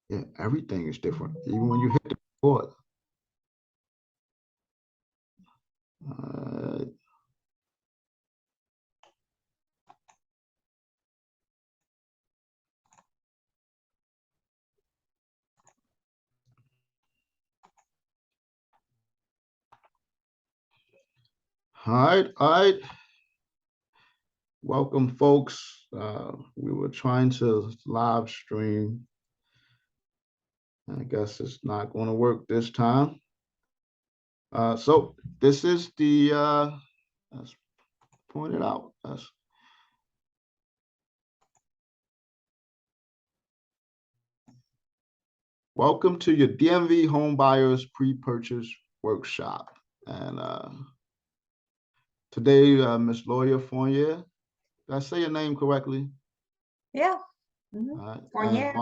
Yeah, everything is different. Even when you hit the board. Uh, all right. Welcome, folks. We were trying to live stream. I guess it's not going to work this time. So this is the, let's point it out. Welcome to your DMV home buyers pre-purchase workshop. And today, Ms. Laura.Fournier, did I say your name correctly? Yeah. And Fournier.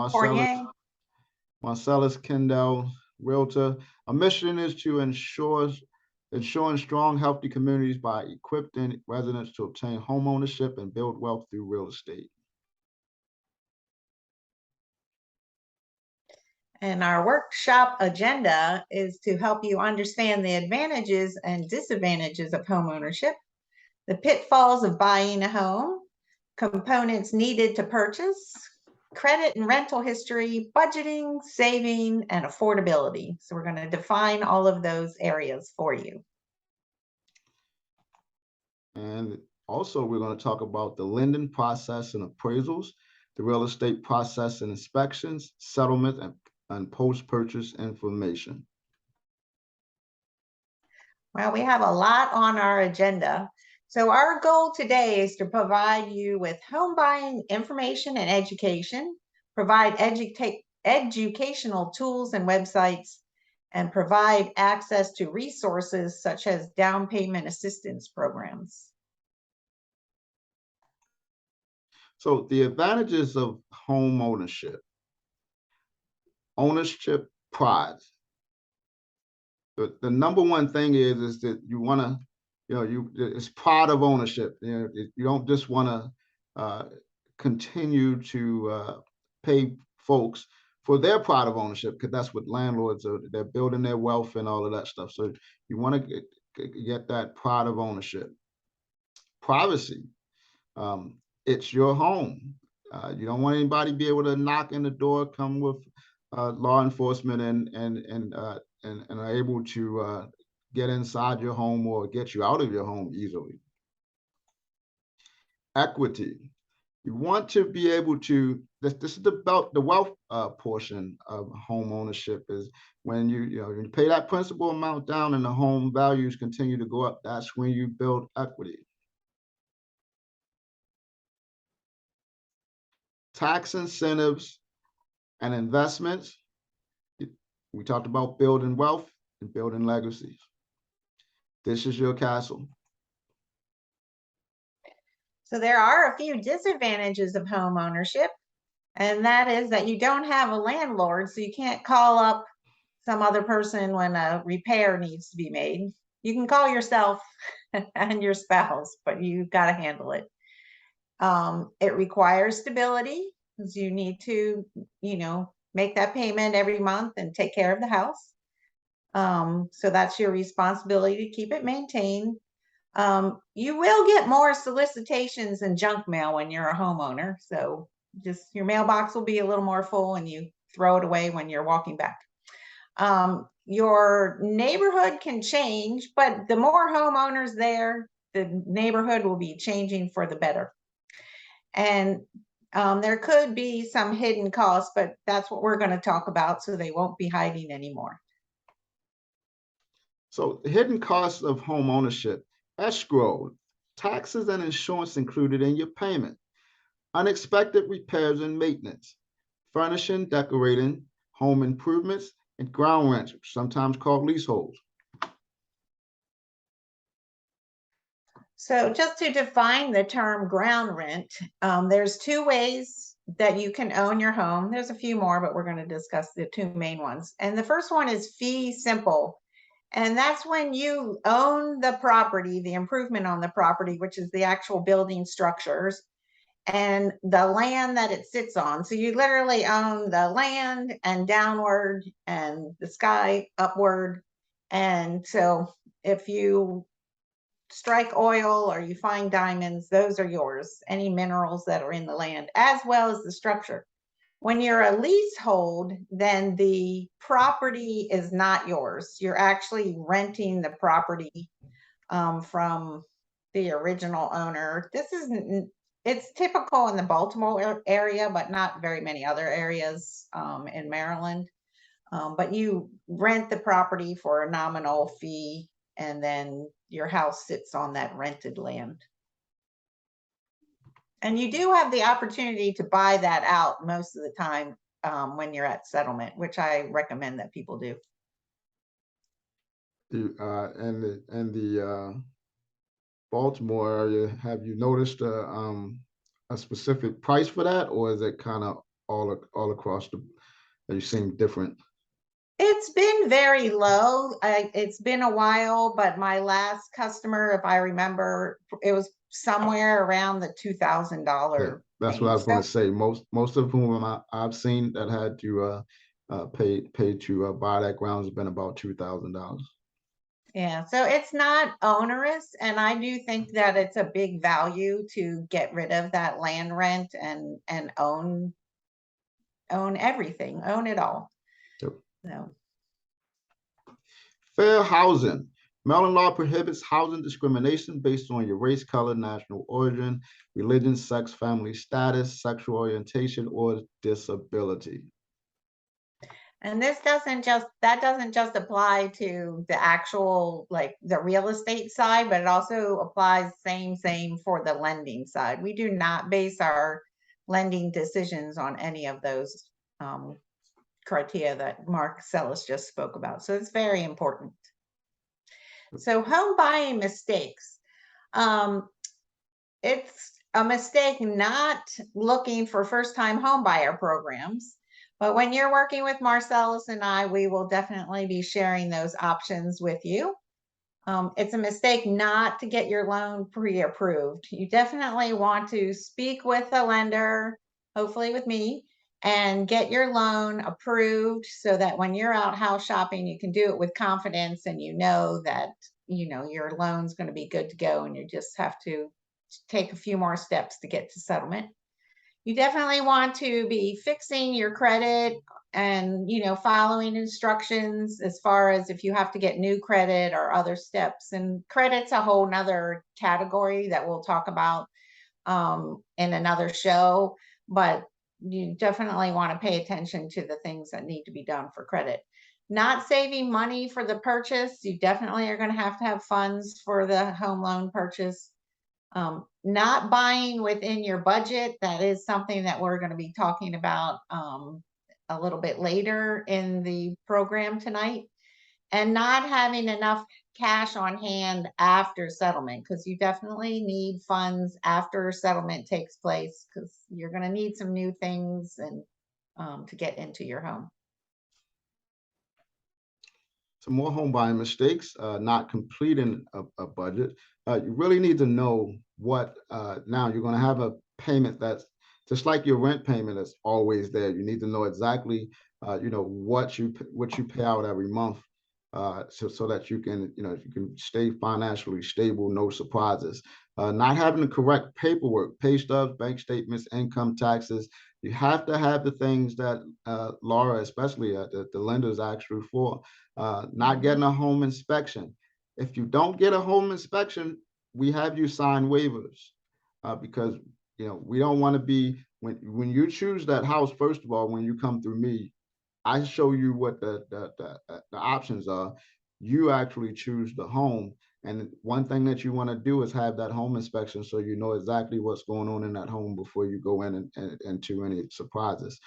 MARCELLUS Kendell, Realtor. Our mission is to ensuring strong, healthy communities by equipping residents to obtain home ownership and build wealth through real estate. And our workshop agenda is to help you understand the advantages and disadvantages of home ownership, the pitfalls of buying a home, components needed to purchase, credit and rental history, budgeting, saving, and affordability. So we're going to define all of those areas for you. And also, we're going to talk about the lending process and appraisals, the real estate process and inspections, settlement, and post-purchase information. Well, we have a lot on our agenda. So our goal today is to provide you with home buying information and education, provide educational tools and websites, and provide access to resources such as down payment assistance programs. So the advantages of home ownership pride. The number one thing is that you want to, it's pride of ownership. You don't just want to continue to pay folks for their pride of ownership, because that's what landlords are. They're building their wealth and all of that stuff. So you want to get that pride of ownership. Privacy. It's your home. You don't want anybody to be able to knock in the door, come with law enforcement and are able to get inside your home or get you out of your home easily. Equity. You want to be able to, this is about the wealth portion of home ownership, is when when you pay that principal amount down and the home values continue to go up, that's when you build equity. Tax incentives and investments. We talked about building wealth and building legacies. This is your castle. So there are a few disadvantages of home ownership, and that is that you don't have a landlord, so you can't call up some other person when a repair needs to be made. You can call yourself and your spouse, but you've got to handle it. It requires stability, because you need to, make that payment every month and take care of the house. So that's your responsibility to keep it maintained. You will get more solicitations and junk mail when you're a homeowner. So just your mailbox will be a little more full and you throw it away when you're walking back. Your neighborhood can change, but the more homeowners there, the neighborhood will be changing for the better. And there could be some hidden costs, but that's what we're going to talk about, so they won't be hiding anymore. So the hidden costs of home ownership: escrow, taxes and insurance included in your payment, unexpected repairs and maintenance, furnishing, decorating, home improvements, and ground rent, sometimes called leaseholds. So just to define the term ground rent, there's two ways that you can own your home. There's a few more, but we're going to discuss the two main ones. And the first one is fee simple. And that's when you own the property, the improvement on the property, which is the actual building structures. and the land that it sits on. So you literally own the land and downward and the sky upward. And so if you strike oil or you find diamonds, those are yours, any minerals that are in the land, as well as the structure. When you're a leasehold, then the property is not yours. You're actually renting the property from the original owner. It's typical in the Baltimore area, but not very many other areas in Maryland. But you rent the property for a nominal fee, and then your house sits on that rented land. And you do have the opportunity to buy that out most of the time when you're at settlement, which I recommend that people do. And the Baltimore area, have you noticed a specific price for that, or is it kind of all across the? Are you seeing different? It's been very low. It's been a while, but my last customer, if I remember, it was somewhere around the $2,000. That's what I was going to say. Most of whom I've seen that had to pay to buy that ground has been about $2,000. Yeah, so it's not onerous, and I do think that it's a big value to get rid of that land rent and own everything, own it all. Yep. So. Fair housing. Maryland law prohibits housing discrimination based on your race, color, national origin, religion, sex, family status, sexual orientation, or disability. And this doesn't just apply to the actual, like the real estate side, but it also applies same for the lending side. We do not base our lending decisions on any of those criteria that MARCELLUS just spoke about. So it's very important. So home buying mistakes. It's a mistake not looking for first-time home buyer programs. But when you're working with MARCELLUS and I, we will definitely be sharing those options with you. It's a mistake not to get your loan pre-approved. You definitely want to speak with the lender, hopefully with me, and get your loan approved so that when you're out house shopping, you can do it with confidence and you know that your loan's going to be good to go, and you just have to take a few more steps to get to settlement. You definitely want to be fixing your credit and following instructions as far as if you have to get new credit or other steps. And credit's a whole nother category that we'll talk about in another show, but you definitely want to pay attention to the things that need to be done for credit. Not saving money for the purchase. You definitely are going to have funds for the home loan purchase. Not buying within your budget. That is something that we're going to be talking about a little bit later in the program tonight. And not having enough cash on hand after settlement, because you definitely need funds after settlement takes place, because you're going to need some new things and to get into your home. Some more home buying mistakes, not completing a budget. You really need to know what, now you're going to have a payment that's just like your rent payment is always there. You need to know exactly, what you pay out every month, so that you can stay financially stable, no surprises. Not having the correct paperwork, pay stubs, bank statements, income taxes. You have to have the things that Laura, especially the lenders, ask you for. Not getting a home inspection. If you don't get a home inspection, we have you sign waivers, because we don't want to be, when you choose that house. First of all, when you come through me, I show you what the options are. You actually choose the home. And one thing that you want to do is have that home inspection so you know exactly what's going on in that home before you go in and into any surprises.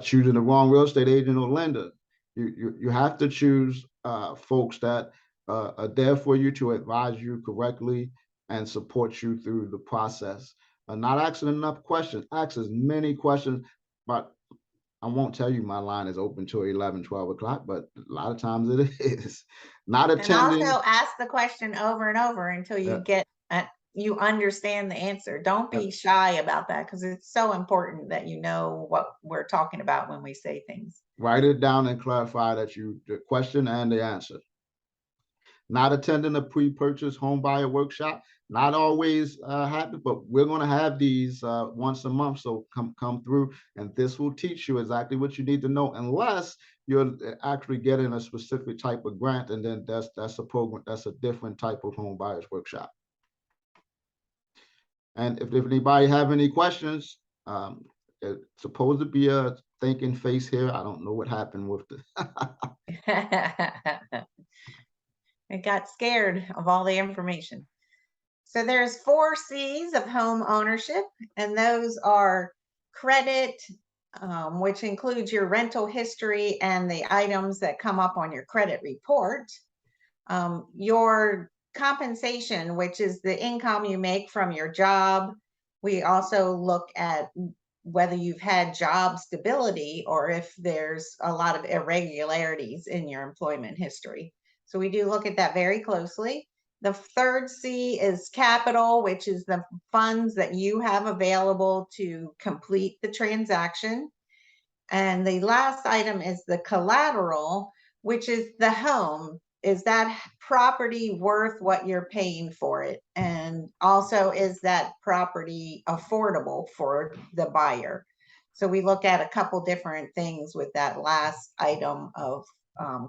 Choosing the wrong real estate agent or lender. You have to choose folks that are there for you to advise you correctly and support you through the process. Not asking enough questions. Ask as many questions, but I won't tell you my line is open till 11, 12 o'clock, but a lot of times it is. Not attending. And also ask the question over and over until you get you understand the answer. Don't be shy about that, because it's so important that you know what we're talking about when we say things. Write it down and clarify that the question and the answer. Not attending a pre-purchase home buyer workshop, not always happen, but we're going to have these once a month. So come through, and this will teach you exactly what you need to know, unless you're actually getting a specific type of grant, and then that's a program, that's a different type of home buyers workshop. And if anybody have any questions, it's supposed to be a thinking face here. I don't know what happened with the I got scared of all the information. So there's 4 C's of home ownership, and those are credit, which includes your rental history and the items that come up on your credit report. Your compensation, which is the income you make from your job. We also look at whether you've had job stability or if there's a lot of irregularities in your employment history. So we do look at that very closely. The third C is capital, which is the funds that you have available to complete the transaction. And the last item is the collateral, which is the home. Is that property worth what you're paying for it? And also, is that property affordable for the buyer? So we look at a couple different things with that last item of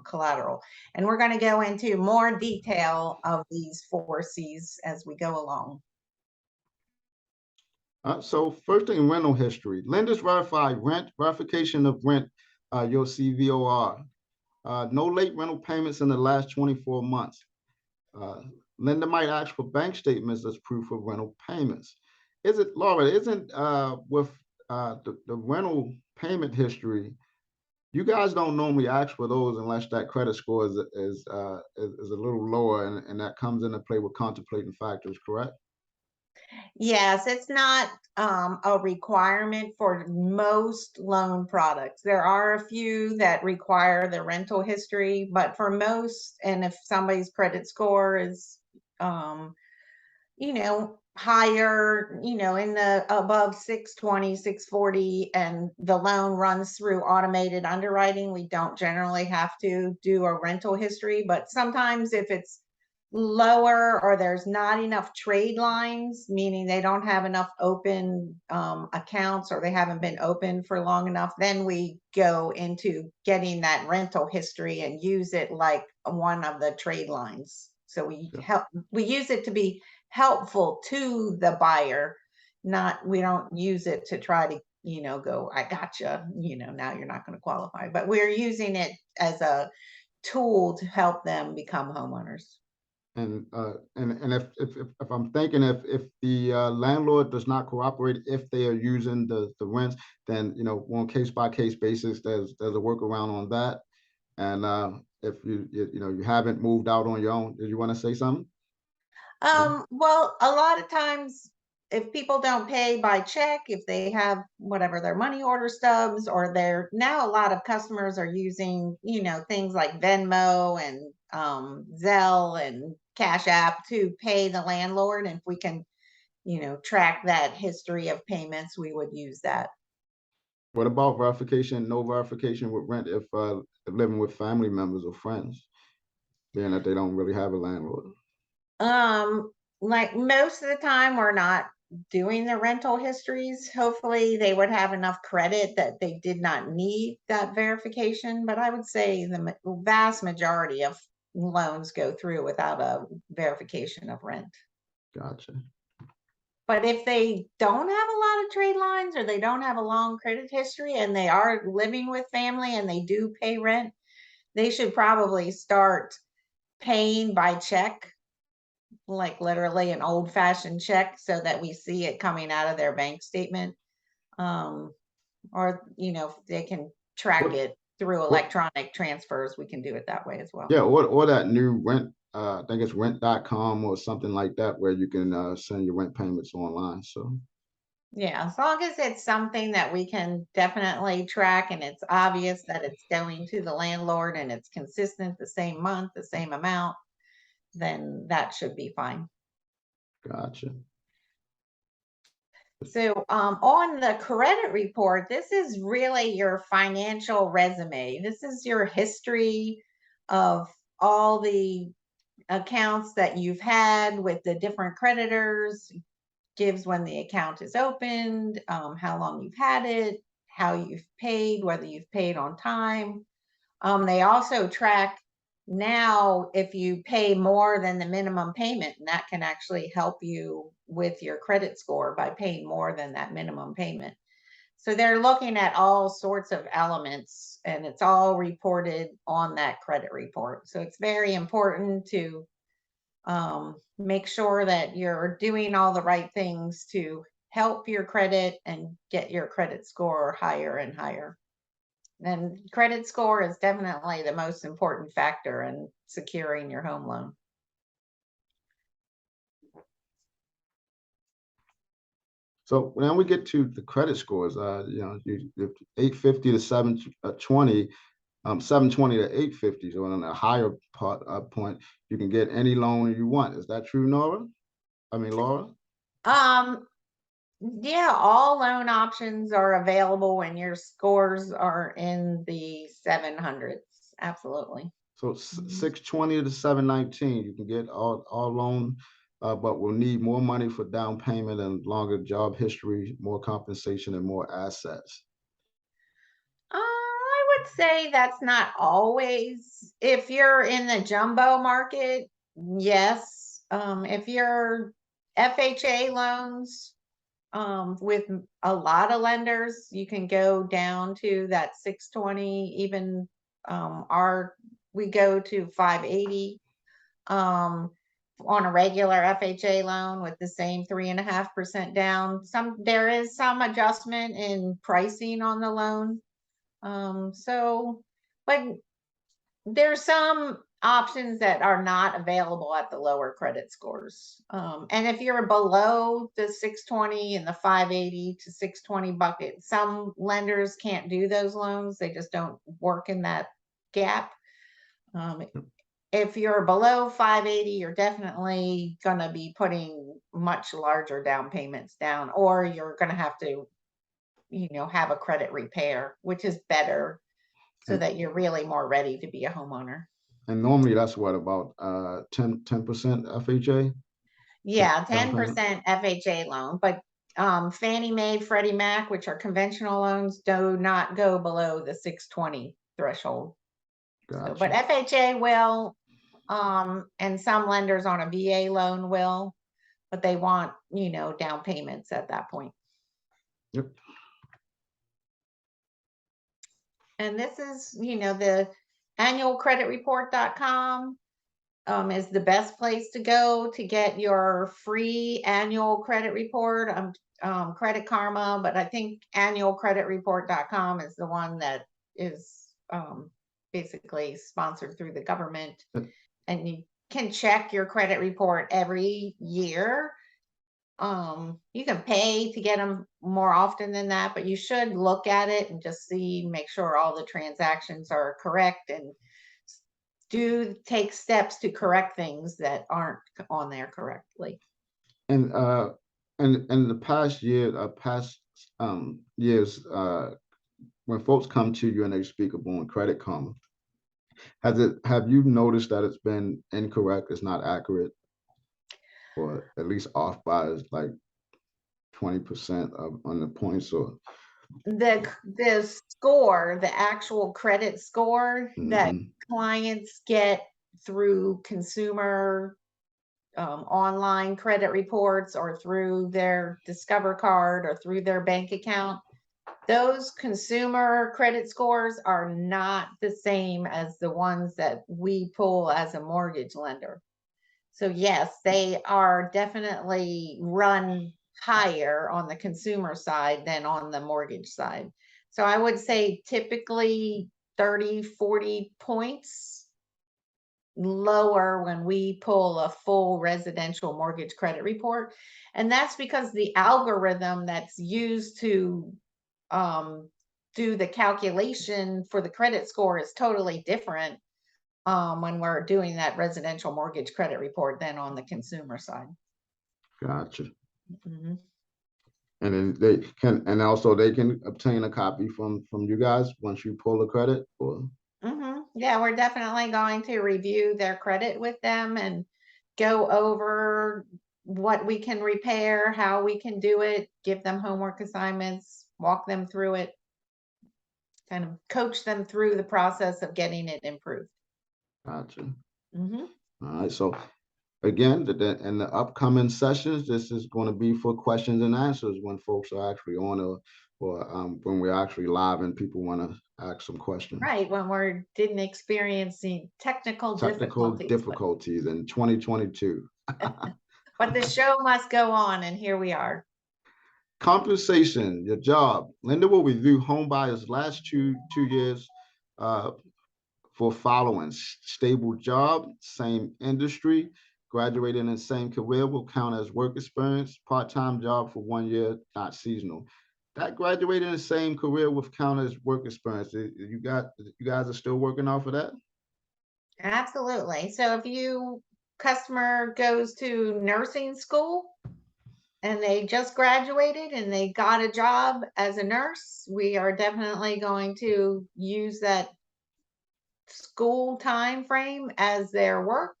collateral. And we're going to go into more detail of these 4 C's as we go along. So first thing, rental history. Lenders verify rent, verification of rent, your CVOR. No late rental payments in the last 24 months. Lender might ask for bank statements as proof of rental payments. Is it, Laura, isn't with the rental payment history, you guys don't normally ask for those unless that credit score is a little lower, and that comes into play with contemplating factors, correct? Yes, it's not a requirement for most loan products. There are a few that require the rental history, but for most, and if somebody's credit score is, higher, in the above 620, 640, and the loan runs through automated underwriting, we don't generally have to do a rental history. But sometimes if it's lower or there's not enough trade lines, meaning they don't have enough open accounts, or they haven't been open for long enough, then we go into getting that rental history and use it like one of the trade lines. So we use it to be helpful to the buyer, we don't use it to try to go, I gotcha, now you're not going to qualify, but we're using it as a tool to help them become homeowners. And if I'm thinking, if the landlord does not cooperate, if they are using the rents, then on case by case basis, there's a workaround on that. And if you haven't moved out on your own, did you want to say something? Well, a lot of times, if people don't pay by check, if they have whatever their money order stubs, or now a lot of customers are using, things like Venmo and Zelle and Cash App to pay the landlord. And if we can, track that history of payments, we would use that. What about verification, no verification with rent if living with family members or friends, being that they don't really have a landlord? Like most of the time, we're not doing the rental histories. Hopefully they would have enough credit that they did not need that verification, but I would say the vast majority of loans go through without a verification of rent. Gotcha. But if they don't have a lot of trade lines, or they don't have a long credit history, and they are living with family and they do pay rent, they should probably start paying by check, like literally an old-fashioned check, so that we see it coming out of their bank statement. Or if they can track it through electronic transfers, we can do it that way as well. Yeah, or that new rent, I think it's rent.com or something like that, where you can send your rent payments online. So yeah, as long as it's something that we can definitely track, and it's obvious that it's going to the landlord and it's consistent, the same month, the same amount, then that should be fine. Gotcha. So on the credit report, this is really your financial resume. This is your history of all the accounts that you've had with the different creditors, gives when the account is opened, how long you've had it, how you've paid, whether you've paid on time. They also track now if you pay more than the minimum payment, and that can actually help you with your credit score by paying more than that minimum payment. So they're looking at all sorts of elements, and it's all reported on that credit report. So it's very important to make sure that you're doing all the right things to help your credit and get your credit score higher and higher. And credit score is definitely the most important factor in securing your home loan. So when we get to the credit scores, you know, 850 to 720, 720 to 850. So on a higher point, you can get any loan you want. Is that true, Nora? I mean, Laura? Yeah, all loan options are available when your scores are in the 700s. Absolutely. So 620 to 719, you can get all loan, but we'll need more money for down payment and longer job history, more compensation, and more assets. I would say that's not always. If you're in the jumbo market, yes. If you're FHA loans, with a lot of lenders, you can go down to that 620, even we go to 580 on a regular FHA loan with the same 3.5% down. There is some adjustment in pricing on the loan. But there's some options that are not available at the lower credit scores. And if you're below the 620 and the 580 to 620 bucket, some lenders can't do those loans. They just don't work in that gap. If you're below 580, you're definitely going to be putting much larger down payments down, or you're going to have to, have a credit repair, which is better so that you're really more ready to be a homeowner. And normally that's what, about 10% FHA? Yeah, 10% FHA loan, but Fannie Mae, Freddie Mac, which are conventional loans, do not go below the 620 threshold. Gotcha. So, but FHA will, and some lenders on a VA loan will, but they want, down payments at that point. Yep. And this is, the annualcreditreport.com is the best place to go to get your free annual credit report. Credit Karma, but I think annualcreditreport.com is the one that is basically sponsored through the government. And you can check your credit report every year. You can pay to get them more often than that, but you should look at it and just make sure all the transactions are correct, and do take steps to correct things that aren't on there correctly. And in the past years, when folks come to you and they speak about Credit Karma, have you noticed that it's been incorrect, it's not accurate, or at least off by like 20% on the points? Or the score, the actual credit score that clients get through consumer online credit reports, or through their Discover card, or through their bank account, those consumer credit scores are not the same as the ones that we pull as a mortgage lender. So yes, they are definitely run higher on the consumer side than on the mortgage side. So I would say typically 30, 40 points lower when we pull a full residential mortgage credit report. And that's because the algorithm that's used to do the calculation for the credit score is totally different when we're doing that residential mortgage credit report than on the consumer side. Gotcha. Mhm. And then they can, and also they can obtain a copy from you guys once you pull the credit, or Yeah, we're definitely going to review their credit with them and go over what we can repair, how we can do it, give them homework assignments, walk them through it, kind of coach them through the process of getting it improved. gotcha. Hmm All right. So again, in the upcoming sessions, this is going to be for questions and answers when folks are actually on, or when we're actually live and people want to ask some questions. Right, when we didn't experiencing technical Technical difficulties, difficulties in 2022. but the show must go on, and here we are. Compensation, your job. Linda will review home buyers' last two years uh, for following: stable job, same industry, graduated in the same career will count as work experience, part-time job for 1 year, not seasonal. That graduated in the same career will count as work experience. You guys are still working off of that? Absolutely. So if you customer goes to nursing school and they just graduated and they got a job as a nurse, we are definitely going to use that school time frame as their work.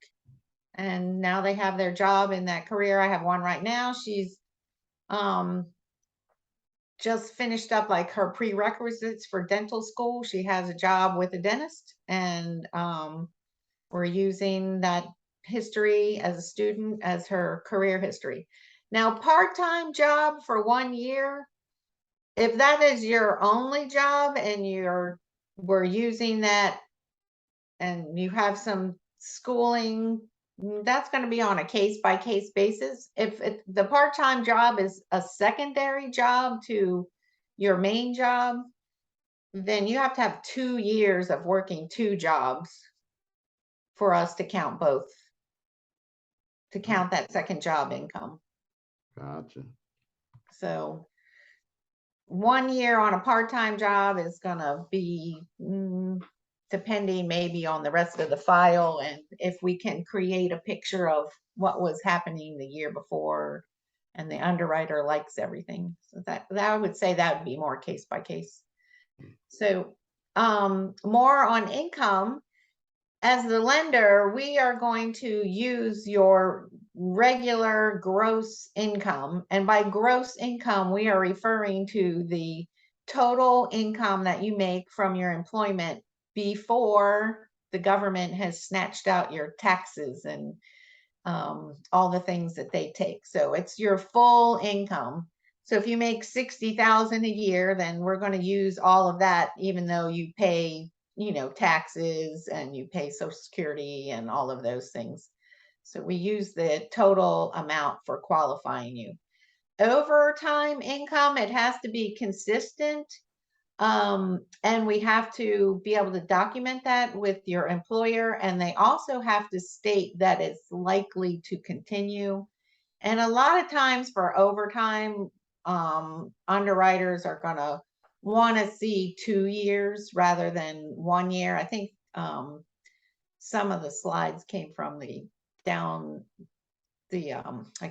And now they have their job in that career. I have one right now. She's um just finished up like her prerequisites for dental school. She has a job with a dentist, and we're using that history as a student as her career history. Now, part-time job for 1 year, if that is your only job and we're using that and you have some schooling, that's going to be on a case by case basis. If the part-time job is a secondary job to your main job, then you have to have 2 years of working two jobs for us to count both, to count that second job income. Gotcha. So 1 year on a part-time job is going to be depending maybe on the rest of the file, and if we can create a picture of what was happening the year before and the underwriter likes everything. So that I would say that would be more case by case. So more on income. As the lender, we are going to use your regular gross income. And by gross income, we are referring to the total income that you make from your employment before the government has snatched out your taxes and all the things that they take. So it's your full income. So if you make 60,000 a year, then we're going to use all of that, even though you pay, taxes and you pay Social Security and all of those things. So we use the total amount for qualifying you. Overtime income, it has to be consistent. And we have to be able to document that with your employer, and they also have to state that it's likely to continue. And a lot of times for overtime, underwriters are going to want to see 2 years rather than 1 year. I think some of the slides came from I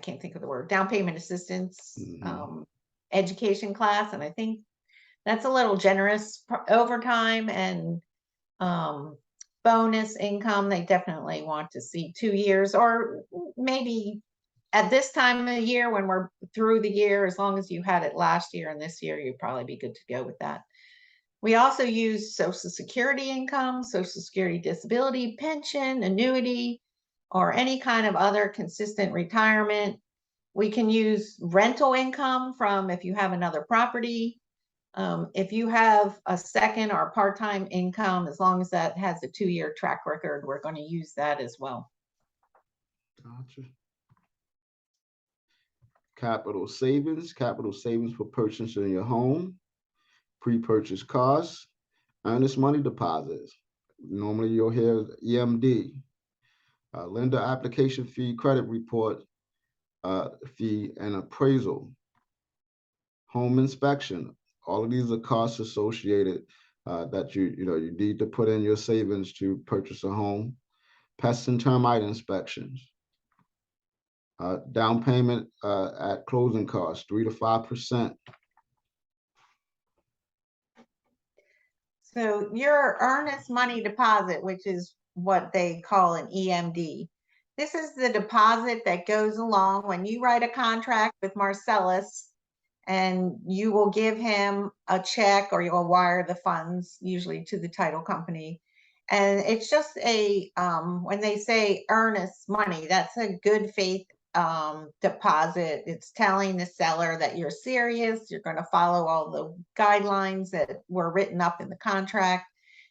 can't think of the word, down payment assistance education class, and I think that's a little generous. Overtime and bonus income, they definitely want to see 2 years, or maybe at this time of the year when we're through the year, as long as you had it last year and this year, you'd probably be good to go with that. We also use Social Security income, Social Security disability, pension, annuity, or any kind of other consistent retirement. We can use rental income from if you have another property. If you have a second or part-time income, as long as that has a 2-year track record, we're going to use that as well. Gotcha. Capital savings for purchasing your home, pre-purchase costs, earnest money deposits. Normally you'll hear EMD, lender application fee, credit report fee, and appraisal, home inspection. All of these are costs associated that you need to put in your savings to purchase a home. Pest and termite inspections. Down payment at closing costs, 3 to 5%. So your earnest money deposit, which is what they call an EMD, this is the deposit that goes along when you write a contract with Marcellus, and you will give him a check or you'll wire the funds usually to the title company. And it's just a, when they say earnest money, that's a good faith deposit. It's telling the seller that you're serious, you're going to follow all the guidelines that were written up in the contract,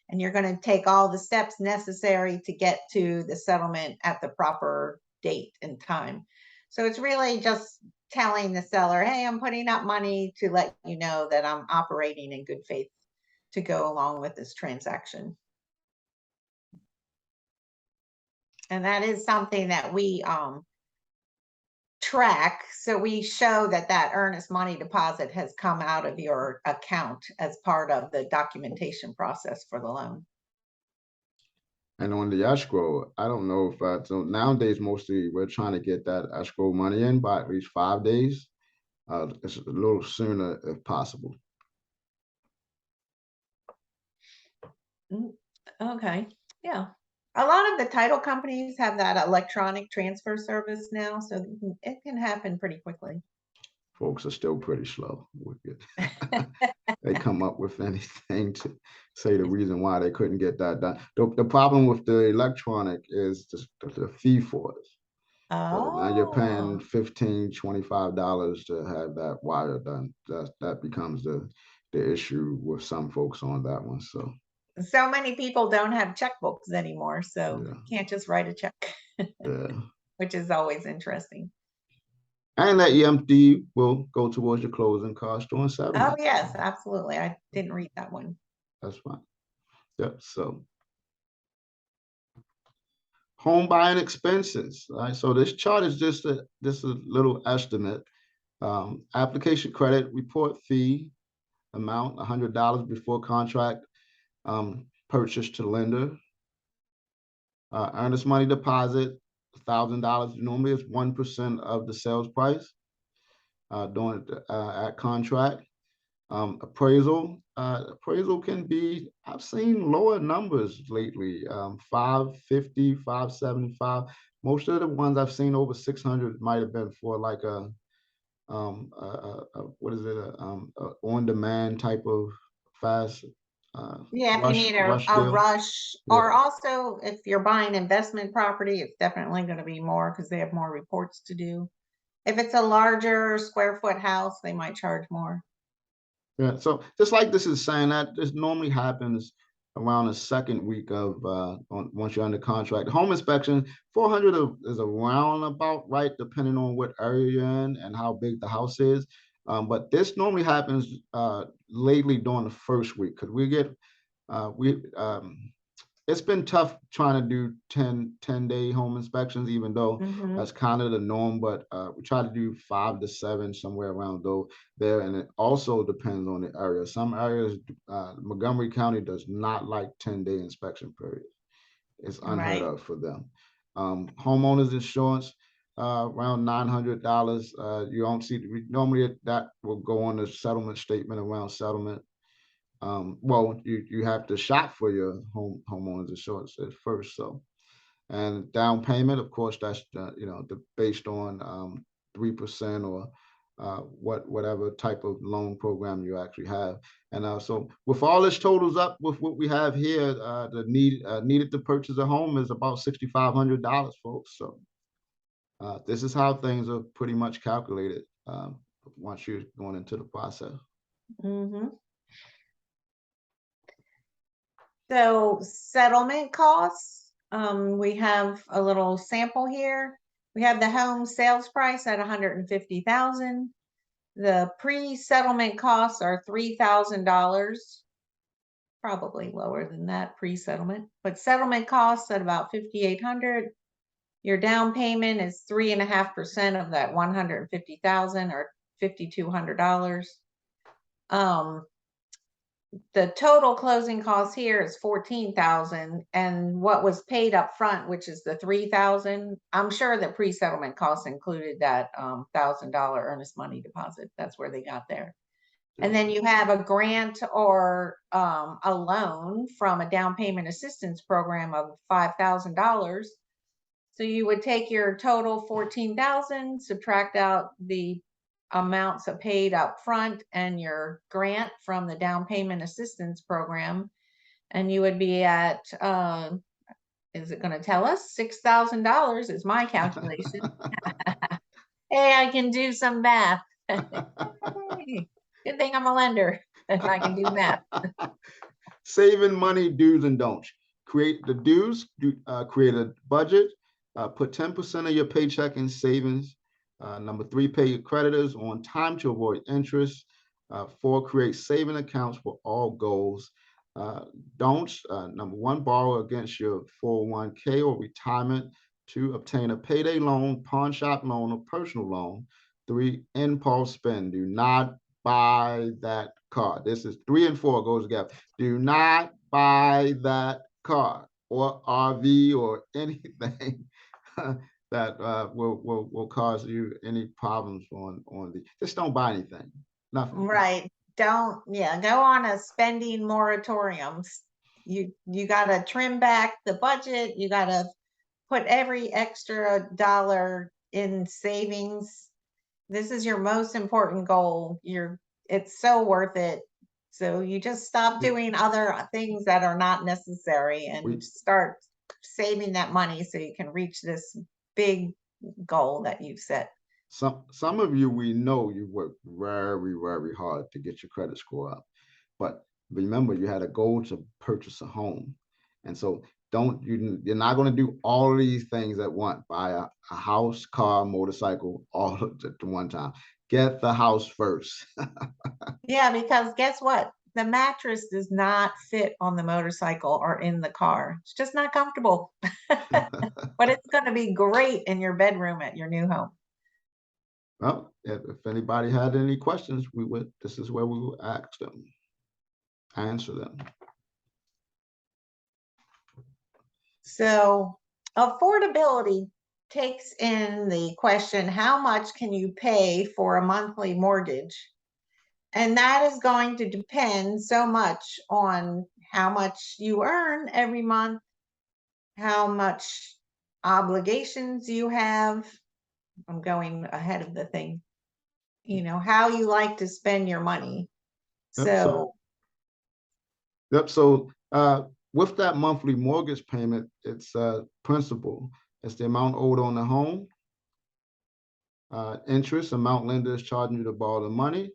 and you're going to take all the steps necessary to get to the settlement at the proper date and time. So it's really just telling the seller, hey, I'm putting up money to let you know that I'm operating in good faith to go along with this transaction. And that is something that we track. So we show that that earnest money deposit has come out of your account as part of the documentation process for the loan. And on the escrow, I don't know if so nowadays mostly we're trying to get that escrow money in by at least 5 days. It's a little sooner if possible. Okay, yeah. A lot of the title companies have that electronic transfer service now, so it can happen pretty quickly. Folks are still pretty slow with it. They come up with anything to say the reason why they couldn't get that done. The problem with the electronic is the fee for it. So now you're paying $15, $25 to have that wire done. That becomes the issue with some folks on that one. So many people don't have checkbooks anymore, so yeah. you can't just write a check, Yeah. which is always interesting. And that EMD will go towards your closing cost during settlement. Oh, yes, absolutely. I didn't read that one. That's fine. Yep. So home buying expenses. All right. So this chart is just a little estimate. Application credit report fee amount $100 before contract purchase to lender. Earnest money deposit $1,000. Normally it's 1% of the sales price during at contract. Appraisal can be, I've seen lower numbers lately, 550, 575. Most of the ones I've seen over 600 might have been for like a what is it, a on-demand type of fast Yeah, if you need a deal. rush, Yeah. or also if you're buying investment property, it's definitely going to be more because they have more reports to do. If it's a larger square foot house, they might charge more. Yeah, so just like this is saying that this normally happens around the second week of once you're under contract. Home inspection, 400 is around about right, depending on what area you're in and how big the house is. But this normally happens lately during the first week because it's been tough trying to do 10-day home inspections, even though that's kind of the norm, but we try to do 5 to 7, somewhere around there. And it also depends on the area. Some areas, Montgomery County does not like 10-day inspection periods. It's unheard of for them. Homeowners insurance, around $900. You don't see, normally that will go on the settlement statement around settlement. Well, you have to shop for your homeowners insurance at first. So, and down payment, of course, that's based on 3% or whatever type of loan program you actually have. And so with all this totals up with what we have here, the needed to purchase a home is about $6,500, folks. So this is how things are pretty much calculated once you're going into the process. So settlement costs, we have a little sample here. We have the home sales price at 150,000. The pre-settlement costs are $3,000, probably lower than that pre-settlement, but settlement costs at about 5,800. Your down payment is 3.5% of that 150,000 or $5,200. the total closing cost here is 14,000, and what was paid up front, which is the 3,000, I'm sure the pre-settlement costs included that $1,000 earnest money deposit. That's where they got there. And then you have a grant or a loan from a down payment assistance program of $5,000. So you would take your total 14,000, subtract out the amounts of paid up front and your grant from the down payment assistance program, and you would be at is it going to tell us $6,000 is my calculation. Hey, I can do some math. Good thing I'm a lender and I can do math. Saving money, do's and don'ts. Create the do's, create a budget, put 10% of your paycheck in savings. Number 3, pay your creditors on time to avoid interest. 4, create saving accounts for all goals. Don'ts, number 1, borrow against your 401k or retirement. 2, obtain a payday loan, pawn shop loan, or personal loan. 3, impulse spend. Do not buy that car. This is 3 and 4 goes together. Do not buy that car or RV or anything that will cause you any problems on the. Just don't buy anything. Nothing. Right. Don't, yeah, go on a spending moratoriums. You got to trim back the budget. You got to put every extra dollar in savings. This is your most important goal. It's so worth it. So you just stop doing other things that are not necessary and start saving that money so you can reach this big goal that you've set. Some of you, we know you worked very, very hard to get your credit score up, but remember you had a goal to purchase a home. And so you're not going to do all of these things at once. Buy a house, car, motorcycle, all at one time. Get the house first. Yeah, because guess what? The mattress does not fit on the motorcycle or in the car. It's just not comfortable. But it's going to be great in your bedroom at your new home. Well, if anybody had any questions, this is where we will ask them, answer them. So affordability takes in the question, how much can you pay for a monthly mortgage? And that is going to depend so much on how much you earn every month, how much obligations you have. I'm going ahead of the thing. How you like to spend your money. So with that monthly mortgage payment, it's principal. It's the amount owed on the home. Interest, amount lender is charging you to borrow the money.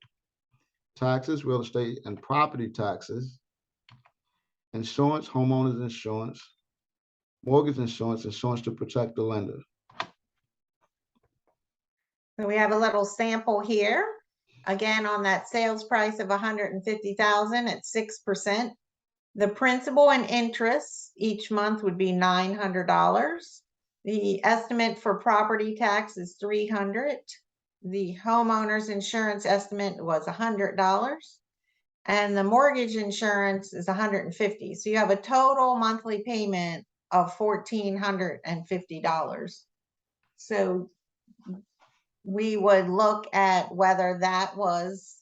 Taxes, real estate and property taxes. Insurance, homeowners insurance. Mortgage insurance, insurance to protect the lender. So we have a little sample here. Again, on that sales price of $150,000 at 6%. The principal and interest each month would be $900. The estimate for property tax is $300. The homeowner's insurance estimate was $100. And the mortgage insurance is $150. So you have a total monthly payment of $1,450. So we would look at whether that was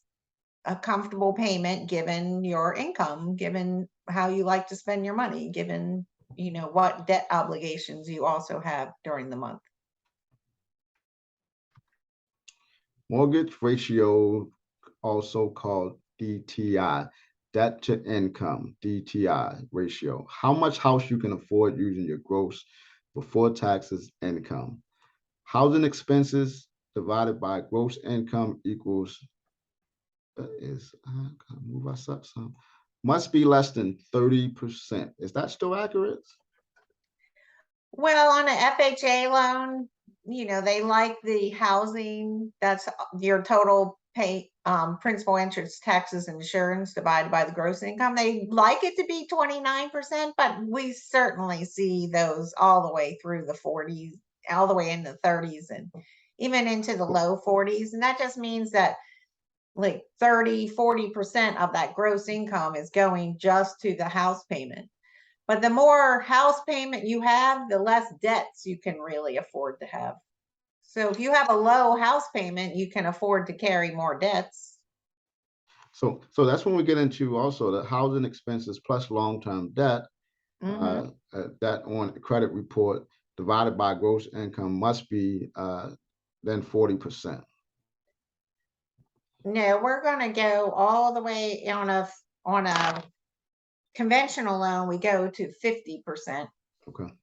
a comfortable payment given your income, given how you like to spend your money, given what debt obligations you also have during the month. Mortgage ratio, also called DTI, debt to income, DTI ratio. How much house you can afford using your gross before taxes income. Housing expenses divided by gross income equals move us up some. Must be less than 30%. Is that still accurate? Well, on an FHA loan, they like the housing. That's your total pay, principal, interest, taxes, and insurance divided by the gross income. They like it to be 29%, but we certainly see those all the way through the 40s, all the way into the 30s, and even into the low 40s. And that just means that like 30–40% of that gross income is going just to the house payment. But the more house payment you have, the less debts you can really afford to have. So if you have a low house payment, you can afford to carry more debts. So that's when we get into also the housing expenses plus long-term debt. That on the credit report divided by gross income must be then 40%. No, we're going to go all the way on a conventional loan. We go to 50%. Okay.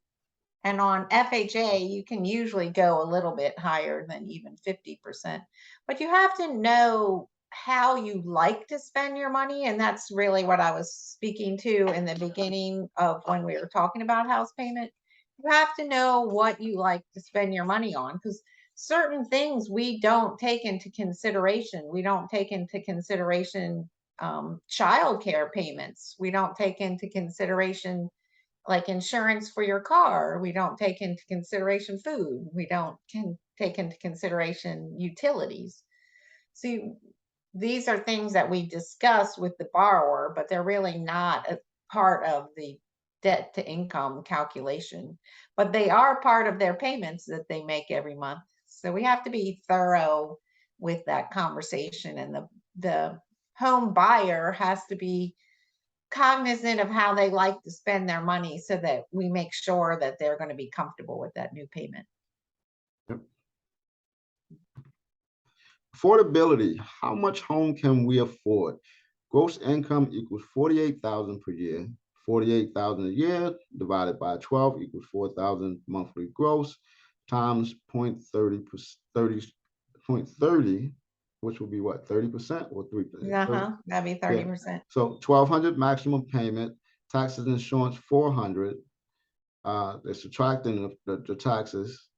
And on FHA, you can usually go a little bit higher than even 50%. But you have to know how you like to spend your money. And that's really what I was speaking to in the beginning of when we were talking about house payment. You have to know what you like to spend your money on, because certain things we don't take into consideration. We don't take into consideration child care payments. We don't take into consideration like insurance for your car. We don't take into consideration food. We don't take into consideration utilities. See, these are things that we discuss with the borrower, but they're really not a part of the debt to income calculation, but they are part of their payments that they make every month. So we have to be thorough with that conversation, and the home buyer has to be cognizant of how they like to spend their money so that we make sure that they're going to be comfortable with that new payment. Yep. Affordability. How much home can we afford? Gross income equals 48,000 per year. 48,000 a year divided by 12 equals 4,000 monthly gross times 0.30, which will be what, 30% or 3%? That'd be 30%. So 1,200 maximum payment, taxes and insurance 400. They're subtracting the taxes,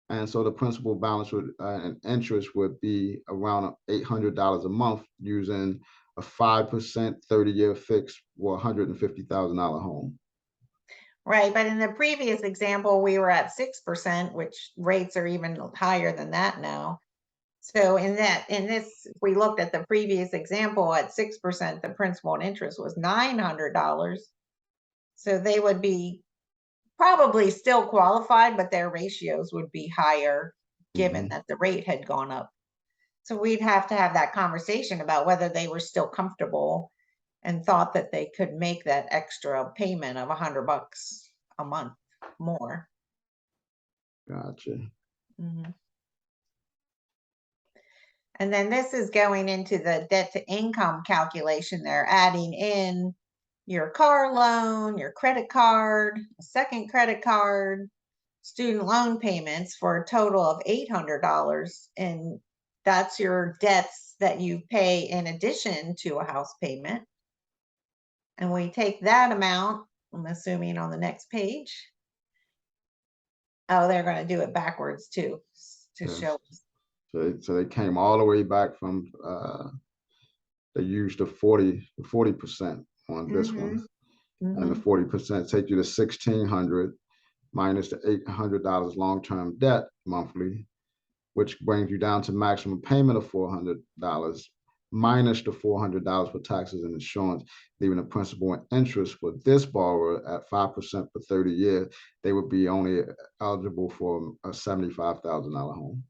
and so the principal balance would and interest would be around $800 a month using a 5% 30-year fix for $150,000 home. Right, but in the previous example, we were at 6%, which rates are even higher than that now. So in this, if we looked at the previous example at 6%, the principal and interest was $900. So they would be probably still qualified, but their ratios would be higher given that the rate had gone up. So we'd have to have that conversation about whether they were still comfortable and thought that they could make that extra payment of $100 a month more. Gotcha. And then this is going into the debt to income calculation. They're adding in your car loan, your credit card, a second credit card, student loan payments for a total of $800. And that's your debts that you pay in addition to a house payment. And we take that amount, I'm assuming on the next page. Oh, they're going to do it backwards too, to show us. So they came all the way back from they used the 40% on this one, and the 40% take you to 1,600 minus the $800 long-term debt monthly, which brings you down to maximum payment of $400 minus the $400 for taxes and insurance, leaving the principal and interest for this borrower at 5% for 30 years. They would be only eligible for a $75,000 home.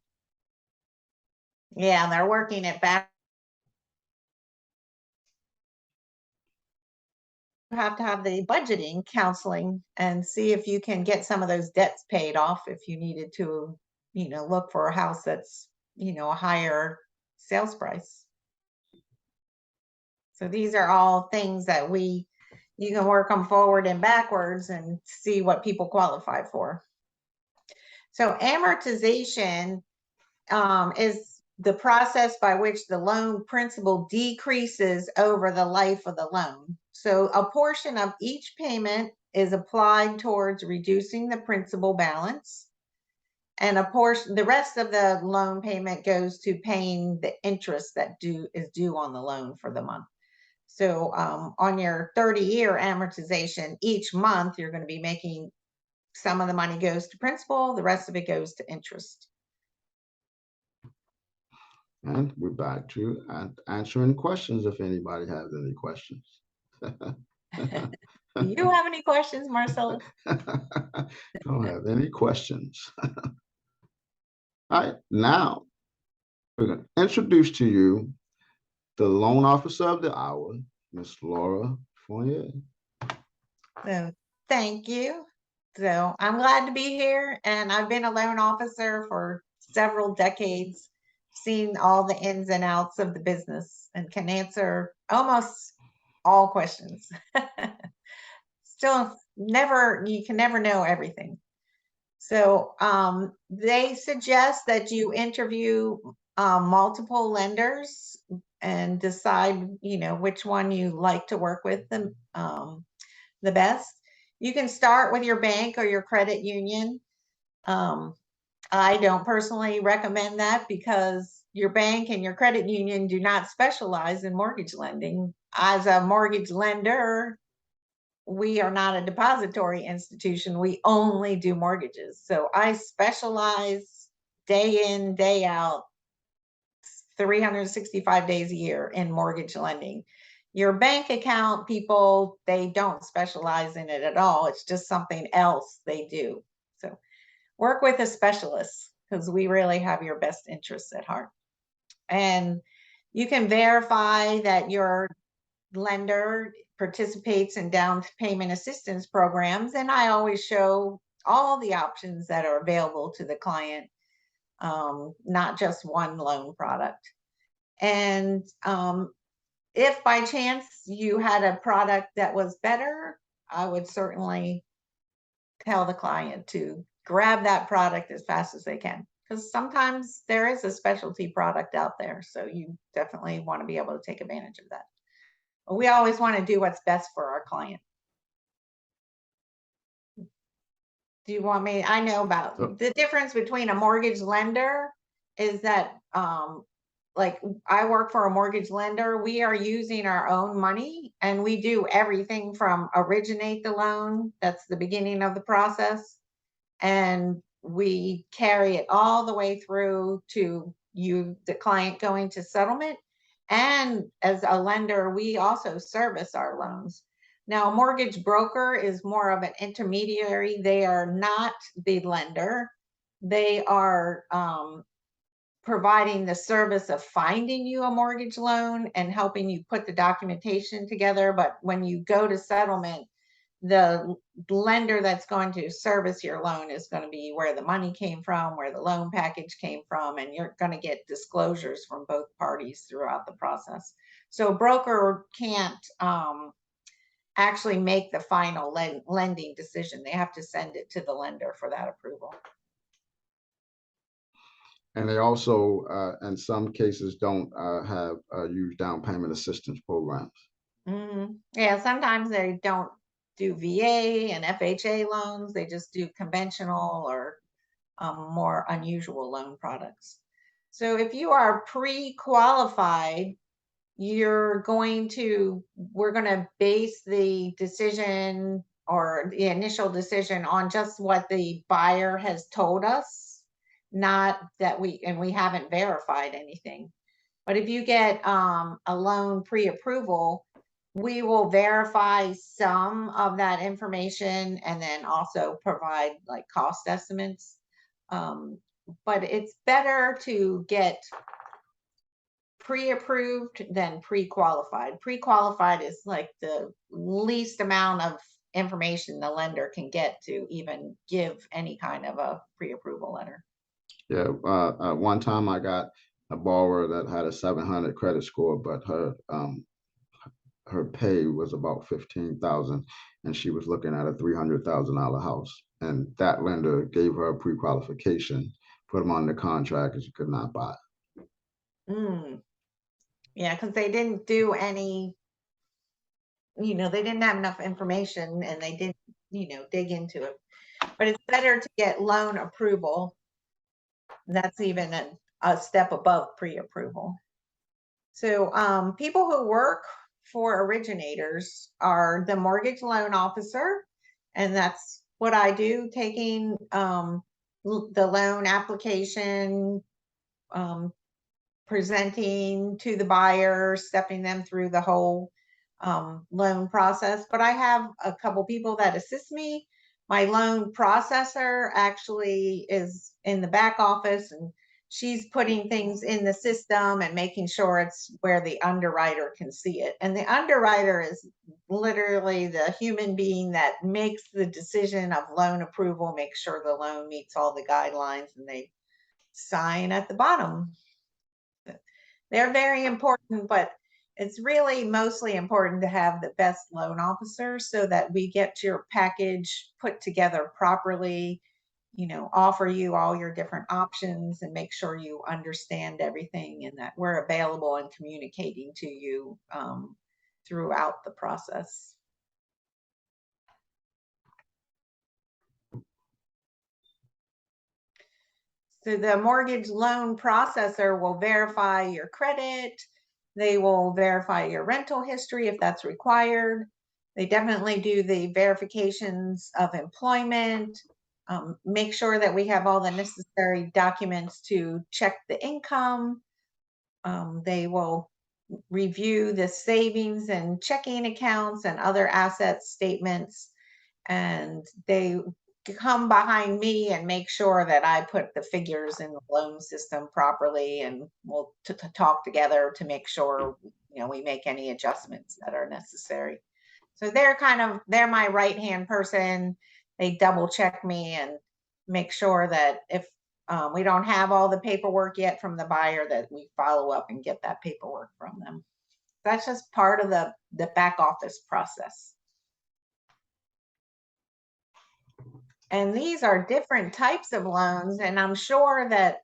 Yeah, they're working it back. You have to have the budgeting counseling and see if you can get some of those debts paid off if you needed to, look for a house that's, a higher sales price. So these are all things that you can work them forward and backwards and see what people qualify for. So amortization is the process by which the loan principal decreases over the life of the loan. So a portion of each payment is applied towards reducing the principal balance, and the rest of the loan payment goes to paying the interest that is due on the loan for the month. So on your 30-year amortization, each month you're going to be making, some of the money goes to principal, the rest of it goes to interest. And we're back to answering questions if anybody has any questions. Do you have any questions, Marcellus? Don't have any questions. All right, now we're going to introduce to you the loan officer of the hour, Miss Laura.Fournier. So thank you. So I'm glad to be here, and I've been a loan officer for several decades, seen all the ins and outs of the business, and can answer almost all questions. Still, you can never know everything. So they suggest that you interview multiple lenders and decide, which one you like to work with the best. You can start with your bank or your credit union. I don't personally recommend that because your bank and your credit union do not specialize in mortgage lending. As a mortgage lender, we are not a depository institution. We only do mortgages. So I specialize day in, day out, 365 days a year in mortgage lending. Your bank account people, they don't specialize in it at all. It's just something else they do. So work with a specialist because we really have your best interests at heart. And you can verify that your lender participates in down payment assistance programs. And I always show all the options that are available to the client, not just one loan product. And if by chance you had a product that was better, I would certainly tell the client to grab that product as fast as they can, because sometimes there is a specialty product out there. So you definitely want to be able to take advantage of that. But we always want to do what's best for our client. Do you want me? I know about the difference between a mortgage lender is that like I work for a mortgage lender. We are using our own money and we do everything from originate the loan. That's the beginning of the process. And we carry it all the way through to you, the client, going to settlement. And as a lender, we also service our loans. Now, a mortgage broker is more of an intermediary. They are not the lender. They are providing the service of finding you a mortgage loan and helping you put the documentation together. But when you go to settlement, the lender that's going to service your loan is going to be where the money came from, where the loan package came from, and you're going to get disclosures from both parties throughout the process. So broker can't actually make the final lending decision. They have to send it to the lender for that approval. And they also, in some cases, don't have use down payment assistance programs. Yeah, sometimes they don't do VA and FHA loans. They just do conventional or more unusual loan products. So if you are pre-qualified, we're going to base the decision or the initial decision on just what the buyer has told us, not that we haven't verified anything. But if you get a loan pre-approval, we will verify some of that information and then also provide like cost estimates. But it's better to get pre-approved than pre-qualified. Pre-qualified is like the least amount of information the lender can get to even give any kind of a pre-approval letter. Yeah, one time I got a borrower that had a 700 credit score, but her pay was about 15,000, and she was looking at a $300,000 house. And that lender gave her a pre-qualification, put them on the contract, and she could not buy. Yeah, because they didn't do any, they didn't have enough information and they didn't, dig into it. But it's better to get loan approval. That's even a step above pre-approval. So people who work for originators are the mortgage loan officer, and that's what I do, taking the loan application, presenting to the buyer, stepping them through the whole loan process. But I have a couple people that assist me. My loan processor actually is in the back office, and she's putting things in the system and making sure it's where the underwriter can see it. And the underwriter is literally the human being that makes the decision of loan approval, makes sure the loan meets all the guidelines, and they sign at the bottom. They're very important, but it's really mostly important to have the best loan officer so that we get your package put together properly, offer you all your different options and make sure you understand everything and that we're available and communicating to you throughout the process. So the mortgage loan processor will verify your credit. They will verify your rental history if that's required. They definitely do the verifications of employment, make sure that we have all the necessary documents to check the income. They will review the savings and checking accounts and other asset statements, and they come behind me and make sure that I put the figures in the loan system properly, and we'll talk together to make sure we make any adjustments that are necessary. So they're my right hand person. They double check me and make sure that if we don't have all the paperwork yet from the buyer, that we follow up and get that paperwork from them. That's just part of the back office process. And these are different types of loans. And I'm sure that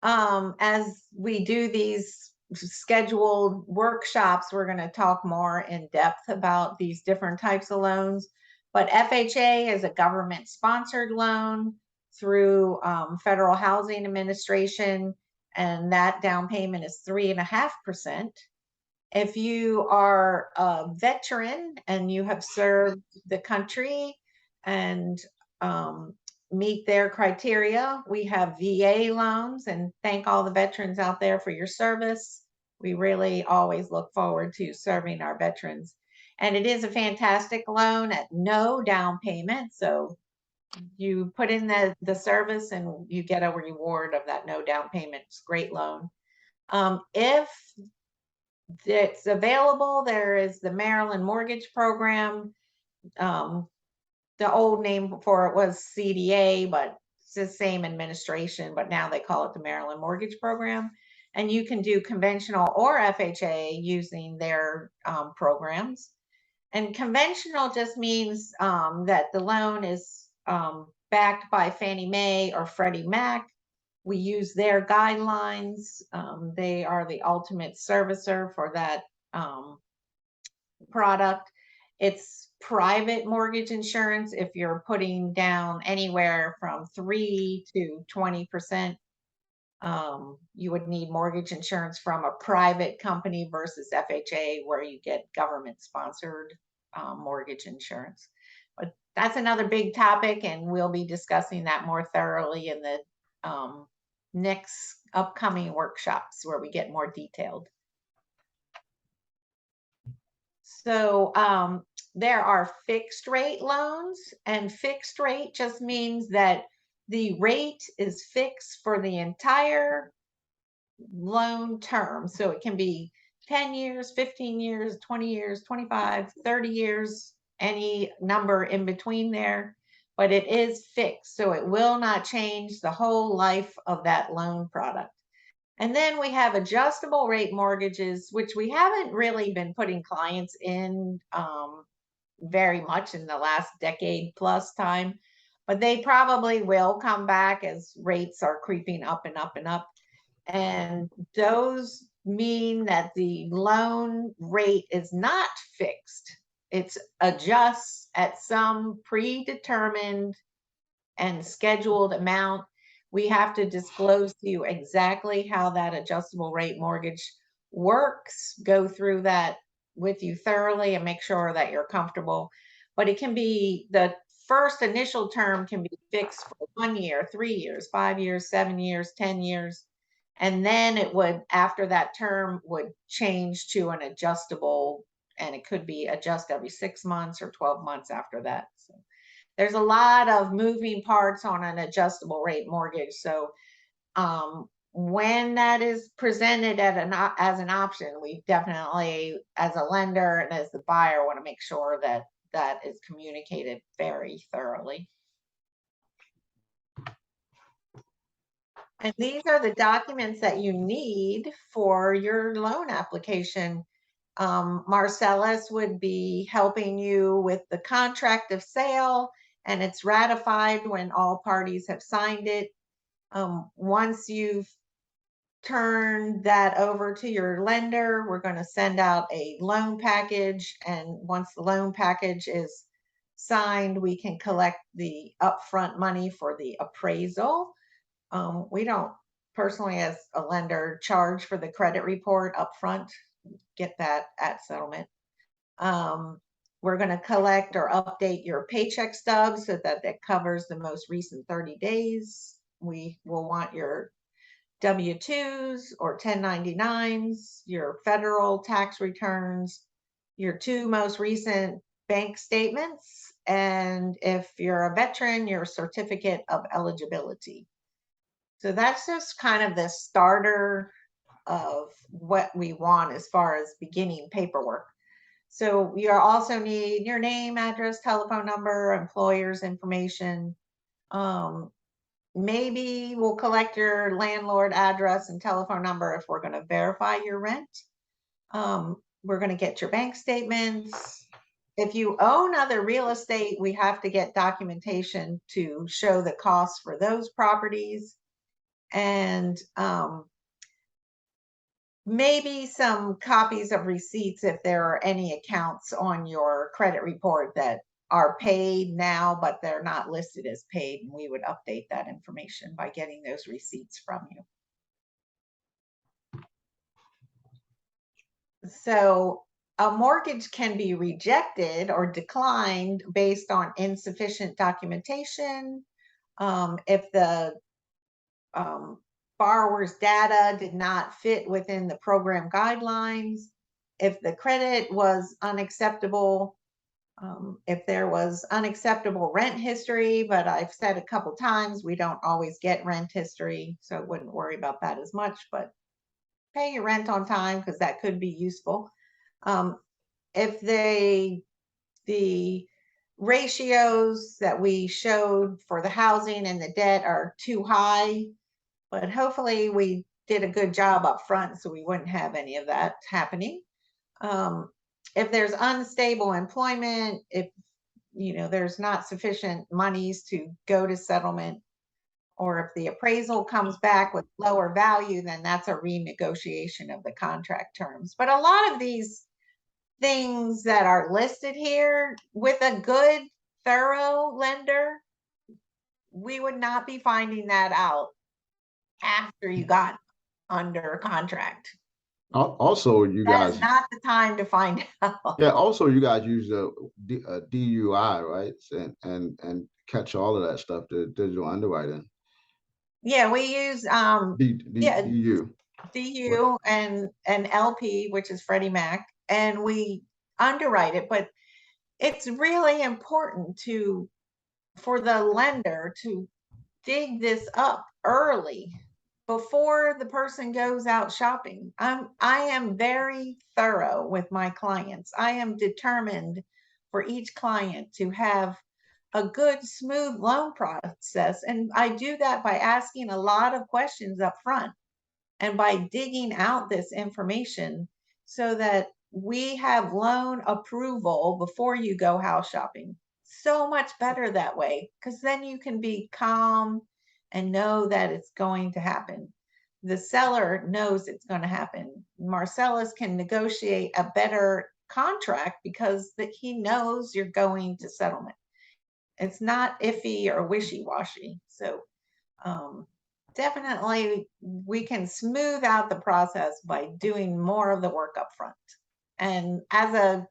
as we do these scheduled workshops, we're going to talk more in depth about these different types of loans. But FHA is a government sponsored loan through Federal Housing Administration, and that down payment is 3.5%. If you are a veteran and you have served the country and meet their criteria, we have VA loans, and thank all the veterans out there for your service. We really always look forward to serving our veterans. And it is a fantastic loan at no down payment. So you put in the service and you get a reward of that no down payment. It's a great loan. If it's available, there is the Maryland Mortgage Program. The old name for it was CDA, but it's the same administration, but now they call it the Maryland Mortgage Program. And you can do conventional or FHA using their programs. And conventional just means that the loan is backed by Fannie Mae or Freddie Mac. We use their guidelines. They are the ultimate servicer for that product. It's private mortgage insurance. If you're putting down anywhere from 3 to 20%, you would need mortgage insurance from a private company versus FHA, where you get government sponsored mortgage insurance. But that's another big topic, and we'll be discussing that more thoroughly in the next upcoming workshops where we get more detailed. So there are fixed rate loans, and fixed rate just means that the rate is fixed for the entire loan term. So it can be 10 years, 15 years, 20 years, 25, 30 years, any number in between there, but it is fixed. So it will not change the whole life of that loan product. And then we have adjustable rate mortgages, which we haven't really been putting clients in very much in the last decade plus time, but they probably will come back as rates are creeping up and up and up. And those mean that the loan rate is not fixed. It's adjusts at some predetermined and scheduled amount. We have to disclose to you exactly how that adjustable rate mortgage works, go through that with you thoroughly and make sure that you're comfortable. But it can be, the first initial term can be fixed for 1 year, 3 years, 5 years, 7 years, 10 years. And then it would, after that term, would change to an adjustable, and it could be adjust every 6 months or 12 months after that. So there's a lot of moving parts on an adjustable rate mortgage. So when that is presented as an option, we definitely, as a lender and as the buyer, want to make sure that that is communicated very thoroughly. And these are the documents that you need for your loan application. Marcellus would be helping you with the contract of sale, and it's ratified when all parties have signed it. Once you've turned that over to your lender, we're going to send out a loan package, and once the loan package is signed, we can collect the upfront money for the appraisal. We don't personally, as a lender, charge for the credit report upfront. Get that at settlement. We're going to collect or update your paycheck stub so that that covers the most recent 30 days. We will want your W-2s or 1099s, your federal tax returns, your 2 most recent bank statements, and if you're a veteran, your certificate of eligibility. So that's just kind of the starter of what we want as far as beginning paperwork. So you also need your name, address, telephone number, employer's information. Maybe we'll collect your landlord address and telephone number if we're going to verify your rent. We're going to get your bank statements. If you own other real estate, we have to get documentation to show the costs for those properties. And maybe some copies of receipts if there are any accounts on your credit report that are paid now, but they're not listed as paid. And we would update that information by getting those receipts from you. So a mortgage can be rejected or declined based on insufficient documentation. If the borrower's data did not fit within the program guidelines, if the credit was unacceptable, if there was unacceptable rent history, but I've said a couple times, we don't always get rent history, so I wouldn't worry about that as much, but pay your rent on time because that could be useful. If the ratios that we showed for the housing and the debt are too high, but hopefully we did a good job up front so we wouldn't have any of that happening. If there's unstable employment, if there's not sufficient monies to go to settlement, or if the appraisal comes back with lower value, then that's a renegotiation of the contract terms. But a lot of these things that are listed here, with a good, thorough lender, we would not be finding that out after you got under contract. Also, you That guys, is not the time to find out. yeah. Also, you guys use the DUI, right? And catch all of that stuff, the digital underwriting. Yeah, we use DU. DU and LP, which is Freddie Mac, and we underwrite it. But it's really important for the lender to dig this up early before the person goes out shopping. I am very thorough with my clients. I am determined for each client to have a good, smooth loan process. And I do that by asking a lot of questions up front and by digging out this information so that we have loan approval before you go house shopping. So much better that way, because then you can be calm and know that it's going to happen. The seller knows it's going to happen. Marcellus can negotiate a better contract because that he knows you're going to settlement. It's not iffy or wishy-washy. So definitely we can smooth out the process by doing more of the work up front. And as a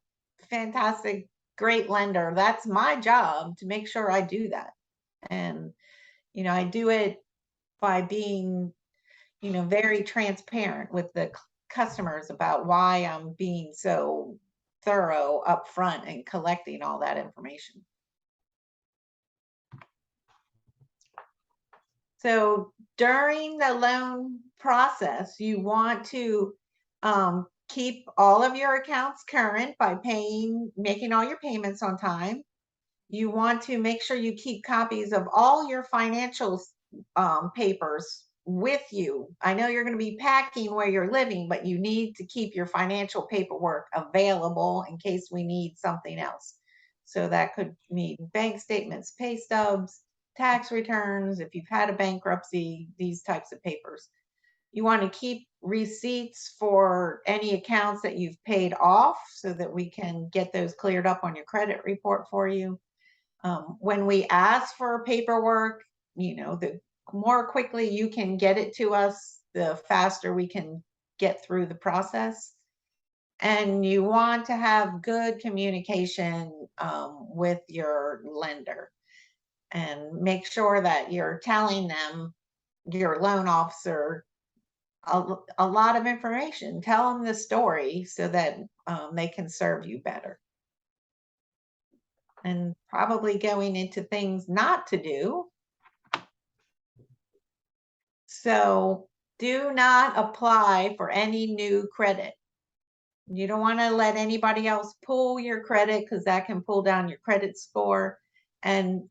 fantastic, great lender, that's my job to make sure I do that. And I do it by being very transparent with the customers about why I'm being so thorough up front and collecting all that information. So during the loan process, you want to keep all of your accounts current by making all your payments on time. You want to make sure you keep copies of all your financial papers with you. I know you're going to be packing where you're living, but you need to keep your financial paperwork available in case we need something else. So that could mean bank statements, pay stubs, tax returns, if you've had a bankruptcy, these types of papers. You want to keep receipts for any accounts that you've paid off so that we can get those cleared up on your credit report for you. When we ask for paperwork, the more quickly you can get it to us, the faster we can get through the process. And you want to have good communication with your lender, and make sure that you're telling them, your loan officer, a lot of information. Tell them the story so that they can serve you better. And probably going into things not to do. So do not apply for any new credit. You don't want to let anybody else pull your credit, because that can pull down your credit score. And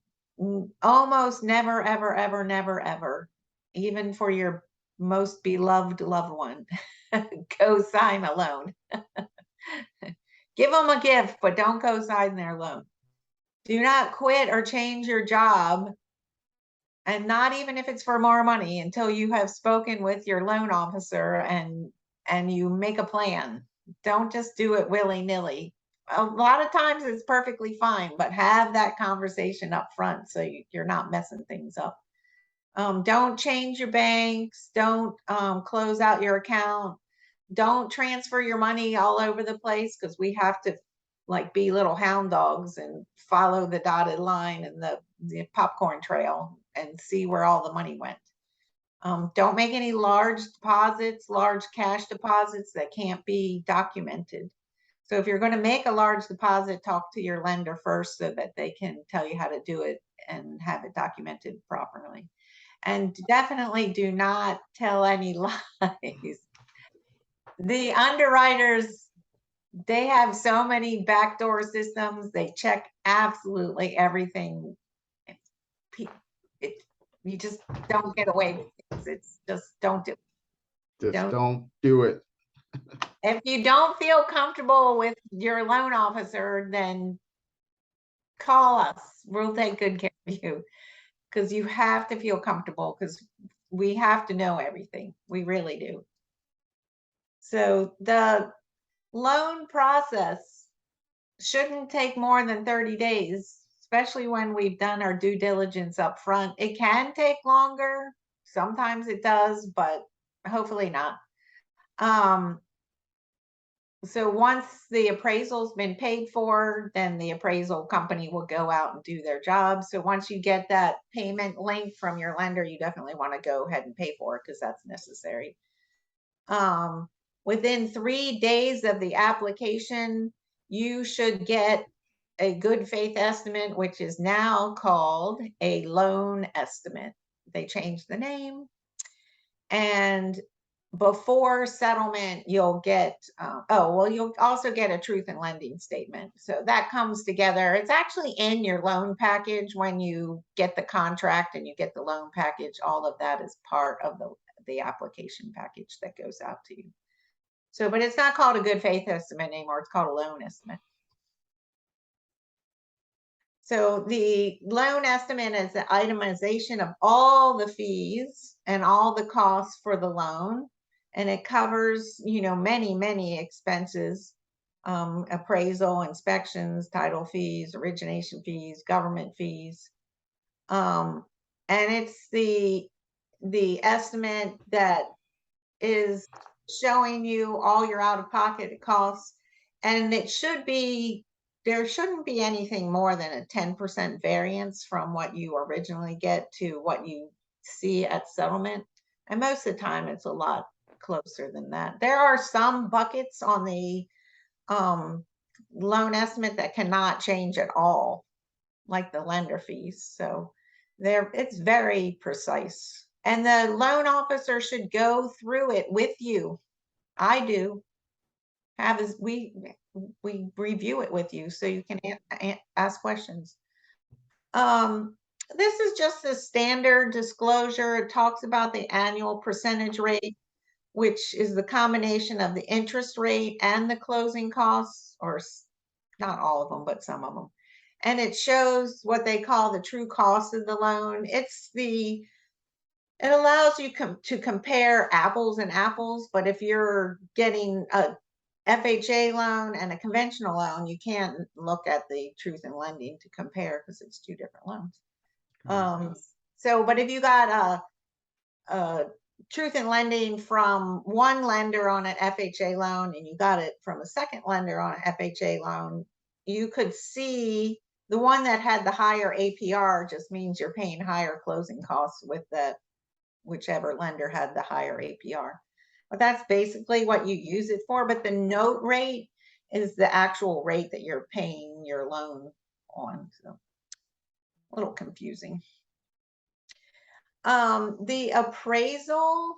almost never, ever, ever, never, ever, even for your most beloved loved one, go sign a loan. Give them a gift, but don't go sign their loan. Do not quit or change your job, and not even if it's for more money, until you have spoken with your loan officer and you make a plan. Don't just do it willy-nilly. A lot of times it's perfectly fine, but have that conversation up front so you're not messing things up. Don't change your banks. Don't close out your account. Don't transfer your money all over the place, because we have to be little hound dogs and follow the dotted line and the popcorn trail and see where all the money went. Don't make any large deposits, large cash deposits that can't be documented. So if you're going to make a large deposit, talk to your lender first so that they can tell you how to do it and have it documented properly. And definitely do not tell any lies. The underwriters, they have so many backdoor systems. They check absolutely everything. You just don't get away with things. It's just don't do it. Don't do it. If you don't feel comfortable with your loan officer, then call us. We'll take good care of you, because you have to feel comfortable, because we have to know everything. We really do. So the loan process shouldn't take more than 30 days, especially when we've done our due diligence up front. It can take longer. Sometimes it does, but hopefully not. So once the appraisal's been paid for, then the appraisal company will go out and do their job. So once you get that payment link from your lender, you definitely want to go ahead and pay for it, because that's necessary. Within 3 days of the application, you should get a good faith estimate, which is now called a loan estimate. They changed the name. And before settlement, you'll get, you'll also get a truth in lending statement. So that comes together. It's actually in your loan package when you get the contract and you get the loan package. All of that is part of the application package that goes out to you. So, but it's not called a good faith estimate anymore. It's called a loan estimate. So the loan estimate is the itemization of all the fees and all the costs for the loan. And it covers, many, many expenses, appraisal, inspections, title fees, origination fees, government fees. And it's the estimate that is showing you all your out-of-pocket costs. And there shouldn't be anything more than a 10% variance from what you originally get to what you see at settlement. And most of the time it's a lot closer than that. There are some buckets on the um, loan estimate that cannot change at all, like the lender fees. So there, it's very precise. And the loan officer should go through it with you. I do. We review it with you so you can ask questions. This is just a standard disclosure. It talks about the annual percentage rate, which is the combination of the interest rate and the closing costs, or not all of them, but some of them. And it shows what they call the true cost of the loan. It allows you to compare apples and apples, but if you're getting a FHA loan and a conventional loan, you can't look at the truth in lending to compare because it's two different loans. But if you got a truth in lending from one lender on an FHA loan and you got it from a second lender on an FHA loan, you could see the one that had the higher APR just means you're paying higher closing costs with the whichever lender had the higher APR. But that's basically what you use it for. But the note rate is the actual rate that you're paying your loan on. So a little confusing. The appraisal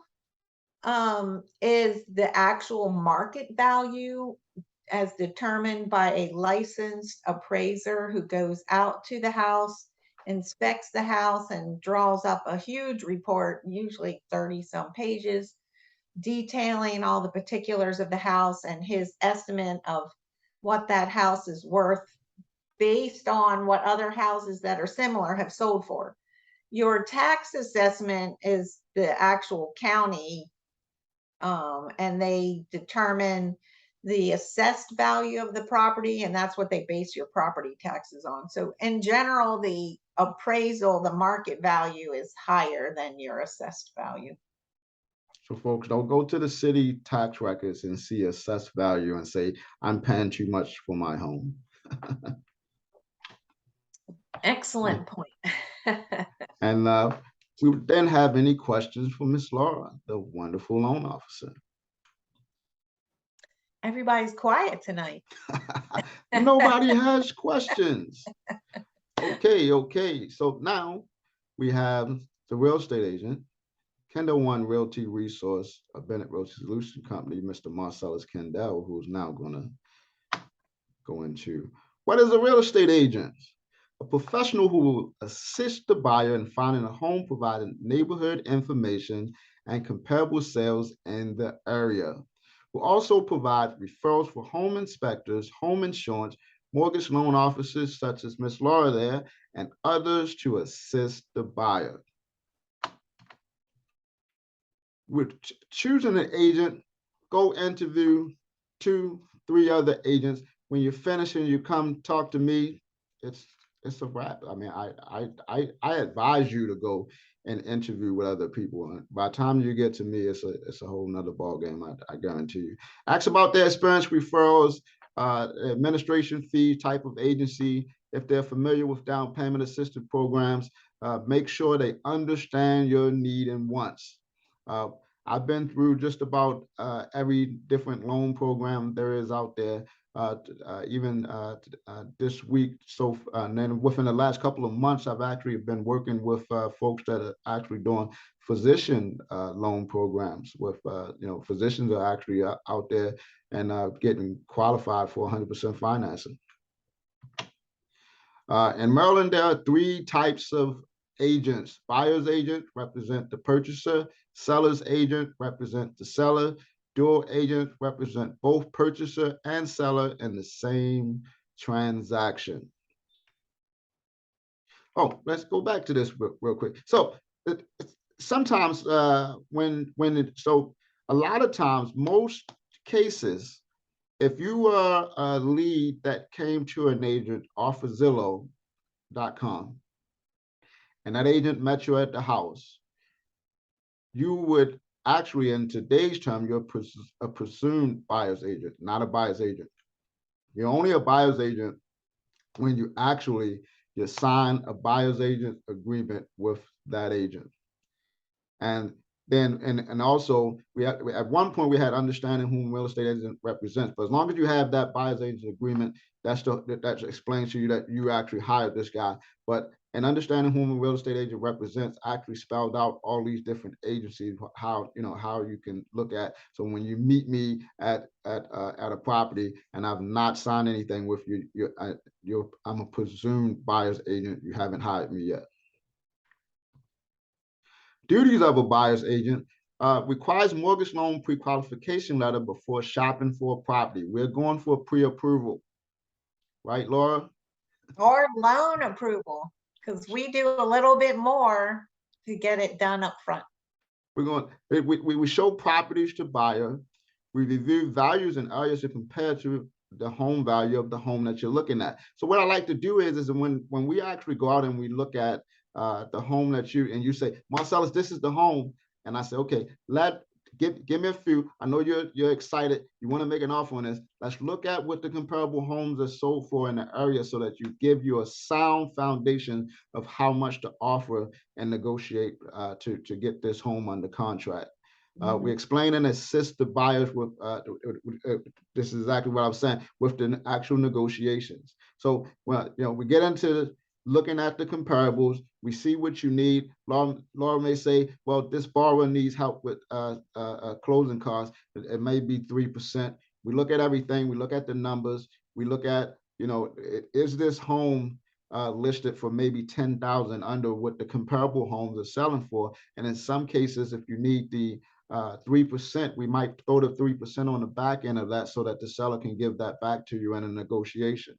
is the actual market value as determined by a licensed appraiser who goes out to the house, inspects the house, and draws up a huge report, usually 30 some pages, detailing all the particulars of the house and his estimate of what that house is worth based on what other houses that are similar have sold for. Your tax assessment is the actual county, and they determine the assessed value of the property, and that's what they base your property taxes on. So in general, the appraisal, the market value is higher than your assessed value. So folks, don't go to the city tax records and see assessed value and say, I'm paying too much for my home. Excellent point. And we would then have any questions for Miss Laura, the wonderful loan officer. Everybody's quiet tonight. Nobody has questions. Okay. So now we have the real estate agent, Kendell One Realty Resource, a BENNETT Realty Solution Company, Mr. Marcellus Kendell, who's now going to go into what is a real estate agent? A professional who will assist the buyer in finding a home, providing neighborhood information and comparable sales in the area. Will also provide referrals for home inspectors, home insurance, mortgage loan officers such as Miss Laura there, and others to assist the buyer. With choosing an agent, go interview 2, 3 other agents. When you're finishing, you come talk to me. It's a wrap. I mean, I advise you to go and interview with other people. And by the time you get to me, it's a whole nother ball game. I guarantee you. Ask about their experience, referrals, administration fee, type of agency. If they're familiar with down payment assistance programs, make sure they understand your need and wants. I've been through just about every different loan program there is out there. Even this week. So, and then within the last couple of months, I've actually been working with folks that are actually doing physician loan programs with, physicians are actually out there and getting qualified for 100% financing. In Maryland, there are 3 types of agents. Buyer's agent represent the purchaser, seller's agent represent the seller, dual agents represent both purchaser and seller in the same transaction. Oh, let's go back to this real quick. So sometimes so a lot of times, most cases, if you are a lead that came to an agent off of Zillow.com and that agent met you at the house, you would actually, in today's term, you're a presumed buyer's agent, not a buyer's agent. You're only a buyer's agent when you sign a buyer's agent agreement with that agent. And then and also at one point we had understanding whom real estate agent represents. But as long as you have that buyer's agent agreement, that explains to you that you actually hired this guy. But and understanding whom a real estate agent represents actually spelled out all these different agencies, how how you can look at. So when you meet me at a property and I've not signed anything with you, I'm a presumed buyer's agent. You haven't hired me yet. Duties of a buyer's agent requires mortgage loan pre-qualification letter before shopping for a property. We're going for pre-approval, right, Laura? Or loan approval, because we do a little bit more to get it done up front. We're going. We show properties to buyer. We review values and areas to compare to the home value of the home that you're looking at. So what I like to do is when we actually go out and we look at the home that you say, Marcellus, this is the home, and I say, okay, give me a few. I know you're excited. You want to make an offer on this. Let's look at what the comparable homes are sold for in the area, so that give you a sound foundation of how much to offer and negotiate to get this home under contract. We explain and assist the buyers with, this is exactly what I was saying, with the actual negotiations. So, well, we get into looking at the comparables. We see what you need. Laura may say, well, this borrower needs help with closing costs. It may be 3%. We look at everything. We look at the numbers. We look at, is this home listed for maybe 10,000 under what the comparable homes are selling for? And in some cases, if you need the 3%, we might throw the 3% on the back end of that so that the seller can give that back to you in a negotiation.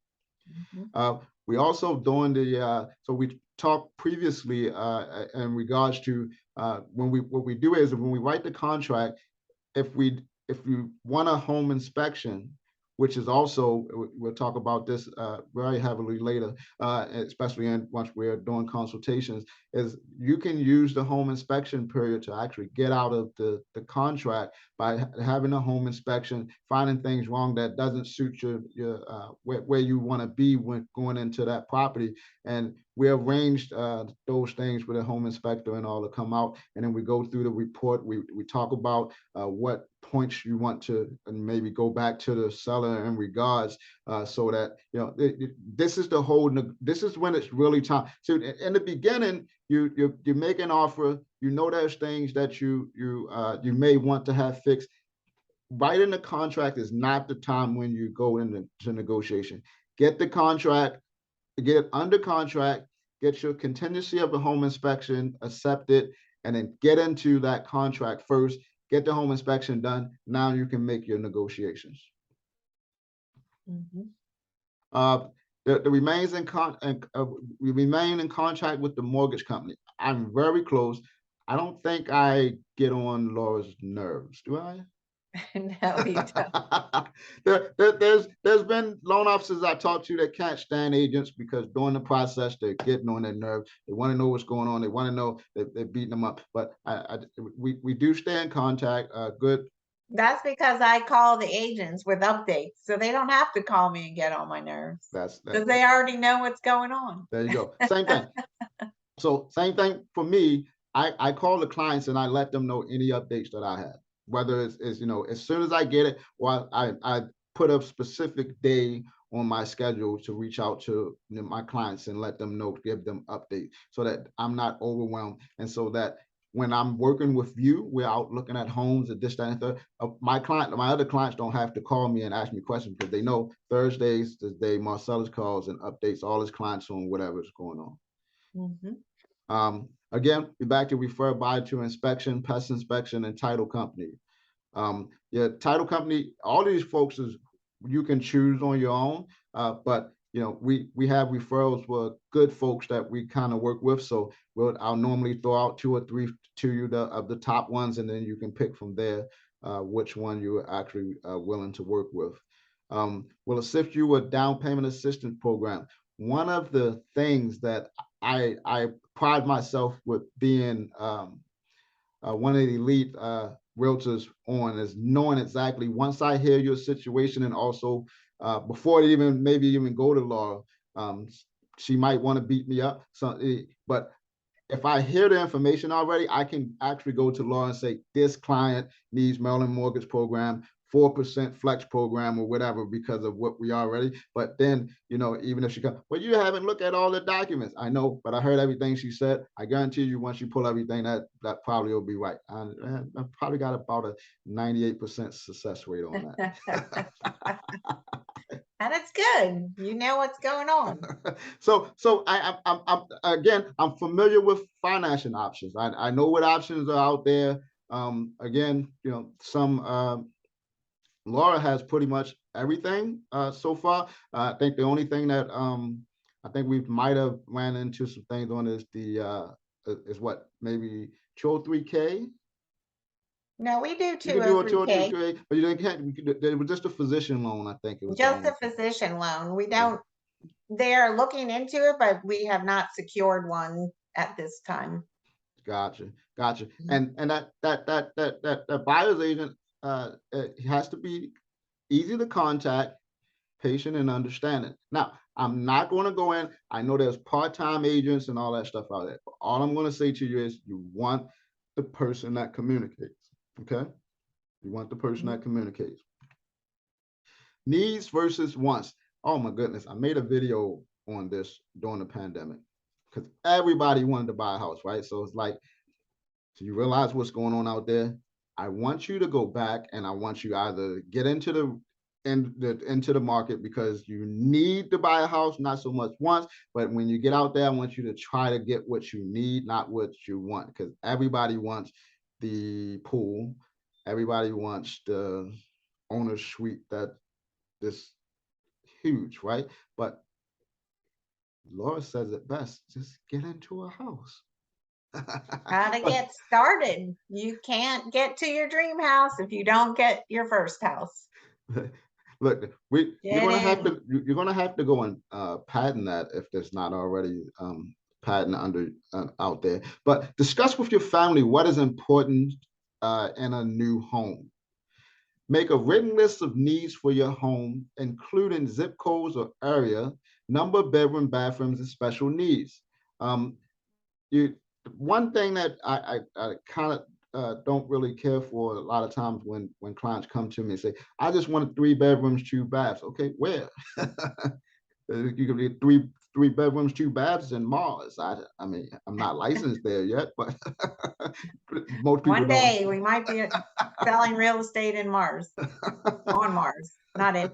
We also doing so we talked previously in regards to what we do is when we write the contract, if you want a home inspection, which is also, we'll talk about this very heavily later, especially once we're doing consultations, is you can use the home inspection period to actually get out of the contract by having a home inspection, finding things wrong that doesn't suit where you want to be when going into that property. And we arranged those things with a home inspector and all to come out, and then we go through the report. We talk about what points you want to, and maybe go back to the seller in regards, so that this is when it's really time. So in the beginning, you make an offer. There's things that you may want to have fixed. Writing the contract is not the time when you go into negotiation. Get the contract, get it under contract, get your contingency of the home inspection accepted, and then get into that contract first. Get the home inspection done. Now you can make your negotiations. We remain in contact with the mortgage company. I'm very close. I don't think I get on Laura's nerves, do I? No, you don't. There's been loan officers I talked to that can't stand agents because during the process they're getting on their nerves. They want to know what's going on. They want to know that they're beating them up. But we do stay in contact. Good. That's because I call the agents with updates, so they don't have to call me and get on my nerves. Because they already know what's going on. There you go. Same thing. So same thing for me. I call the clients and I let them know any updates that I have. Whether it's as soon as I get it, or I put a specific day on my schedule to reach out to my clients and let them know, give them updates, so that I'm not overwhelmed, and so that when I'm working with you, we're out looking at homes and this, that, and third. My other clients don't have to call me and ask me questions because they know Thursdays the day Marcellus calls and updates all his clients on whatever's going on. Again, we're back to refer buyer to inspection, pest inspection, and title company. Title company, all these folks you can choose on your own, but we have referrals with good folks that we kind of work with. So I'll normally throw out 2 or 3 to you of the top ones, and then you can pick from there which one you're actually willing to work with. We'll assist you with down payment assistance program. One of the things that I pride myself with being one of the elite realtors on is knowing exactly, once I hear your situation, and also before it maybe even go to Laura, she might want to beat me up. But if I hear the information already, I can actually go to Laura and say, this client needs Maryland Mortgage Program, 4% flex program or whatever because of what we already. But then, you know, even if she comes, well, you haven't looked at all the documents. I know, but I heard everything she said. I guarantee you, once you pull everything, that probably will be right. I probably got about a 98% success rate on that. And it's good. You know what's going on. So I'm again, I'm familiar with financing options. I know what options are out there. Again, you know, some Laura has pretty much everything so far. I think the only thing that I think we might have ran into some things on is the is what, maybe 203K. No, we do You can do a 203K, 203K, but you can't. It was just a physician loan. I think it was the just only a thing. physician loan. We Yeah. don't, they're looking into it, but we have not secured one at this time. Gotcha, gotcha. And that buyer's agent it has to be easy to contact, patient, and understanding. Now, I'm not going to go in. I know there's part-time agents and all that stuff out there. But all I'm going to say to you is you want the person that communicates. Okay? You want the person that communicates. Needs versus wants. Oh my goodness. I made a video on this during the pandemic because everybody wanted to buy a house, right? So it's like, so you realize what's going on out there. I want you to go back and I want you either get into the market because you need to buy a house, not so much once, but when you get out there, I want you to try to get what you need, not what you want, because everybody wants the pool, everybody wants the owner's suite that is huge, right? But Laura says it best: just get into a house. Gotta get started. You can't get to your dream house if you don't get your first house. Look, you're Get gonna have in. to go and patent that if there's not already patent under out there. But discuss with your family what is important in a new home. Make a written list of needs for your home, including zip codes or area, number of bedroom, bathrooms, and special needs. Um, you One thing that I kind of don't really care for a lot of times when clients come to me and say, I just want 3 bedrooms, 2 baths. Okay, where? You can be three bedrooms, 2 baths in Mars. I mean, I'm not licensed there yet, but most people One don't. day we might be selling real estate in Mars, on Mars, not in.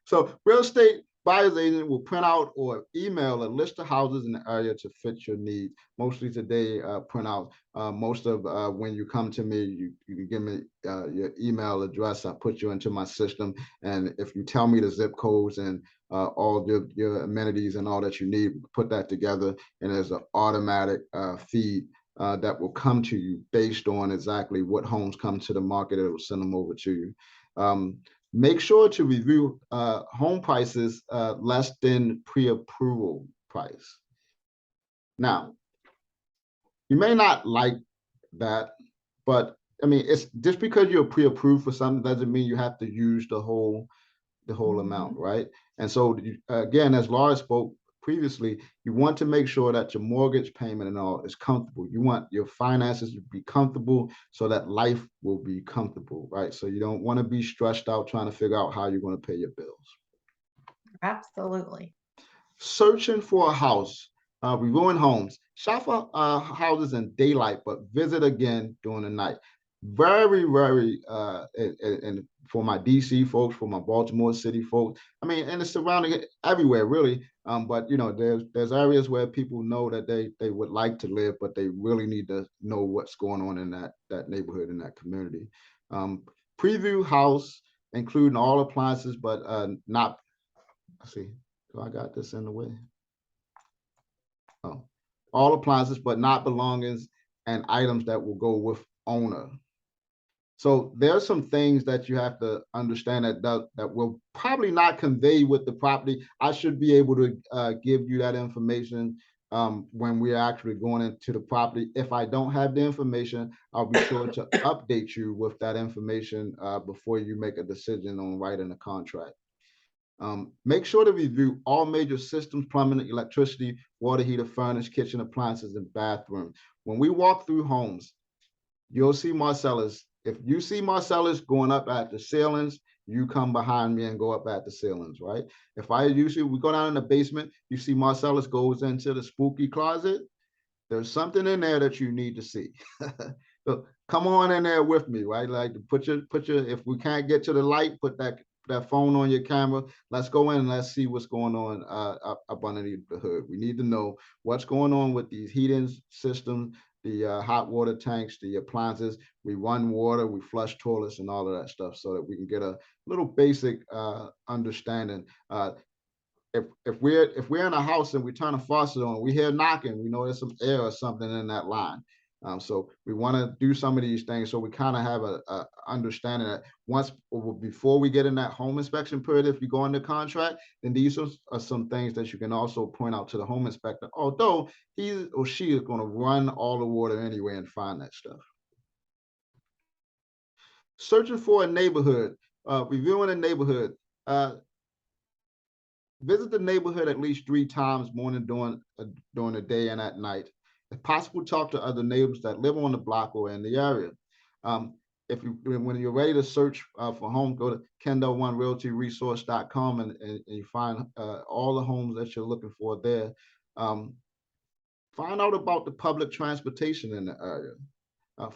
So real estate buyer's agent will print out or email a list of houses in the area to fit your needs. Mostly today, print out. Most of when you come to me, you can give me your email address. I put you into my system, and if you tell me the zip codes and all your amenities and all that you need, put that together, and there's an automatic feed that will come to you based on exactly what homes come to the market. It will send them over to you. Make sure to review home prices less than pre-approval price. Now, you may not like that, but I mean, it's just because you're pre-approved for something doesn't mean you have to use the whole amount, right? And so again, as Laura spoke previously, you want to make sure that your mortgage payment and all is comfortable. You want your finances to be comfortable so that life will be comfortable, right? So you don't want to be stressed out trying to figure out how you're going to pay your bills. Absolutely. Searching for a house, reviewing homes. Shop for houses in daylight, but visit again during the night. Very, very, and for my DC folks, for my Baltimore City folks, I mean, and it's surrounding everywhere, really. But you know, there's areas where people know that they would like to live, but they really need to know what's going on in that neighborhood, in that community. Preview house, including all appliances, but not. Let's see. So I got this in the way. Oh, all appliances, but not belongings and items that will go with owner. So there are some things that you have to understand that will probably not convey with the property. I should be able to give you that information when we're actually going into the property. If I don't have the information, I'll be sure to update you with that information before you make a decision on writing a contract. Make sure to review all major systems, plumbing, electricity, water heater, furnace, kitchen appliances, and bathroom. When we walk through homes, you'll see Marcellus. If you see Marcellus going up at the ceilings, you come behind me and go up at the ceilings, right? If I usually, we go down in the basement, you see Marcellus goes into the spooky closet. There's something in there that you need to see. So come on in there with me, right? Like put your, if we can't get to the light, put that phone on your camera. Let's go in and let's see what's going on up underneath the hood. We need to know what's going on with these heating systems, the hot water tanks, the appliances. We run water, we flush toilets and all of that stuff so that we can get a little basic understanding. If we're in a house and we turn a faucet on, we hear knocking, we know there's some air or something in that line. So we want to do some of these things so we kind of have a understanding that before we get in that home inspection period, if you go under contract, then these are some things that you can also point out to the home inspector, although he or she is going to run all the water anyway and find that stuff. Searching for a neighborhood, reviewing a neighborhood. Visit the neighborhood at least 3 times, morning, during the day, and at night. If possible, talk to other neighbors that live on the block or in the area. When you're ready to search for home, go to Kendell1realtyresource.com and you find all the homes that you're looking for there. Find out about the public transportation in the area.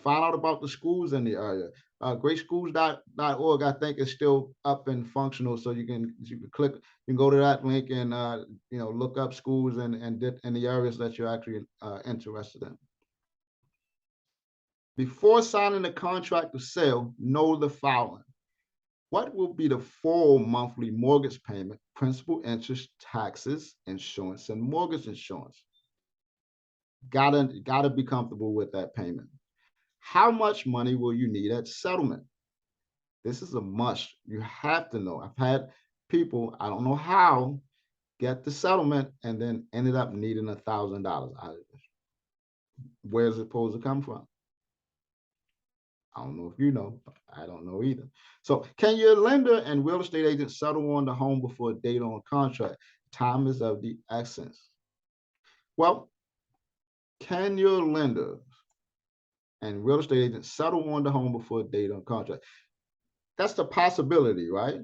Find out about the schools in the area. Greatschools.org, I think, is still up and functional, so you can click, you can go to that link and look up schools and in the areas that you're actually interested in. Before signing the contract of sale, know the following: what will be the full monthly mortgage payment, principal, interest, taxes, insurance, and mortgage insurance? Gotta be comfortable with that payment. How much money will you need at settlement? This is a must. You have to know. I've had people, I don't know how, get the settlement and then ended up needing $1,000 out of it. Where's it supposed to come from? I don't know if you know, but I don't know either. So can your lender and real estate agent settle on the home before a date on contract? Time is of the essence. Well, can your lender and real estate agents settle on the home before a date on contract? That's the possibility, right?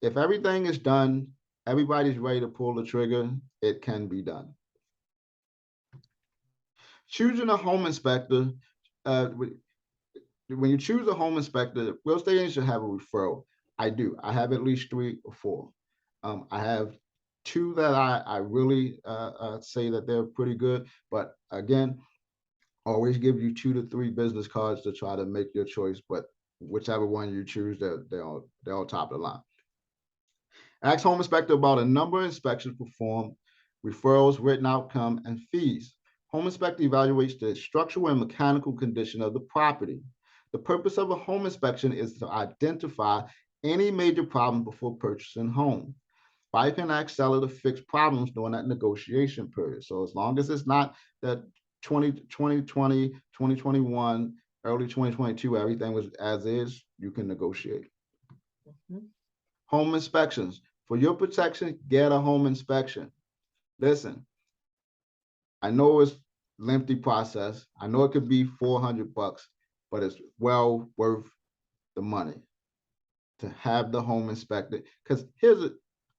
If everything is done, everybody's ready to pull the trigger, it can be done. Choosing a home inspector, when you choose a home inspector, real estate agents should have a referral. I do. I have at least 3 or 4. I have 2 that I really say that they're pretty good, but again, always give you 2 to 3 business cards to try to make your choice, but whichever one you choose, they're all top of the line. Ask home inspector about a number of inspections performed, referrals, written outcome, and fees. Home inspector evaluates the structural and mechanical condition of the property. The purpose of a home inspection is to identify any major problem before purchasing home. Buyer can ask seller to fix problems during that negotiation period. So as long as it's not that 2020, 2021, early 2022, everything was as is, you can negotiate. Mm-hmm. Home inspections. For your protection, get a home inspection. Listen, I know it's a lengthy process. I know it could be $400, but it's well worth the money to have the home inspected. Because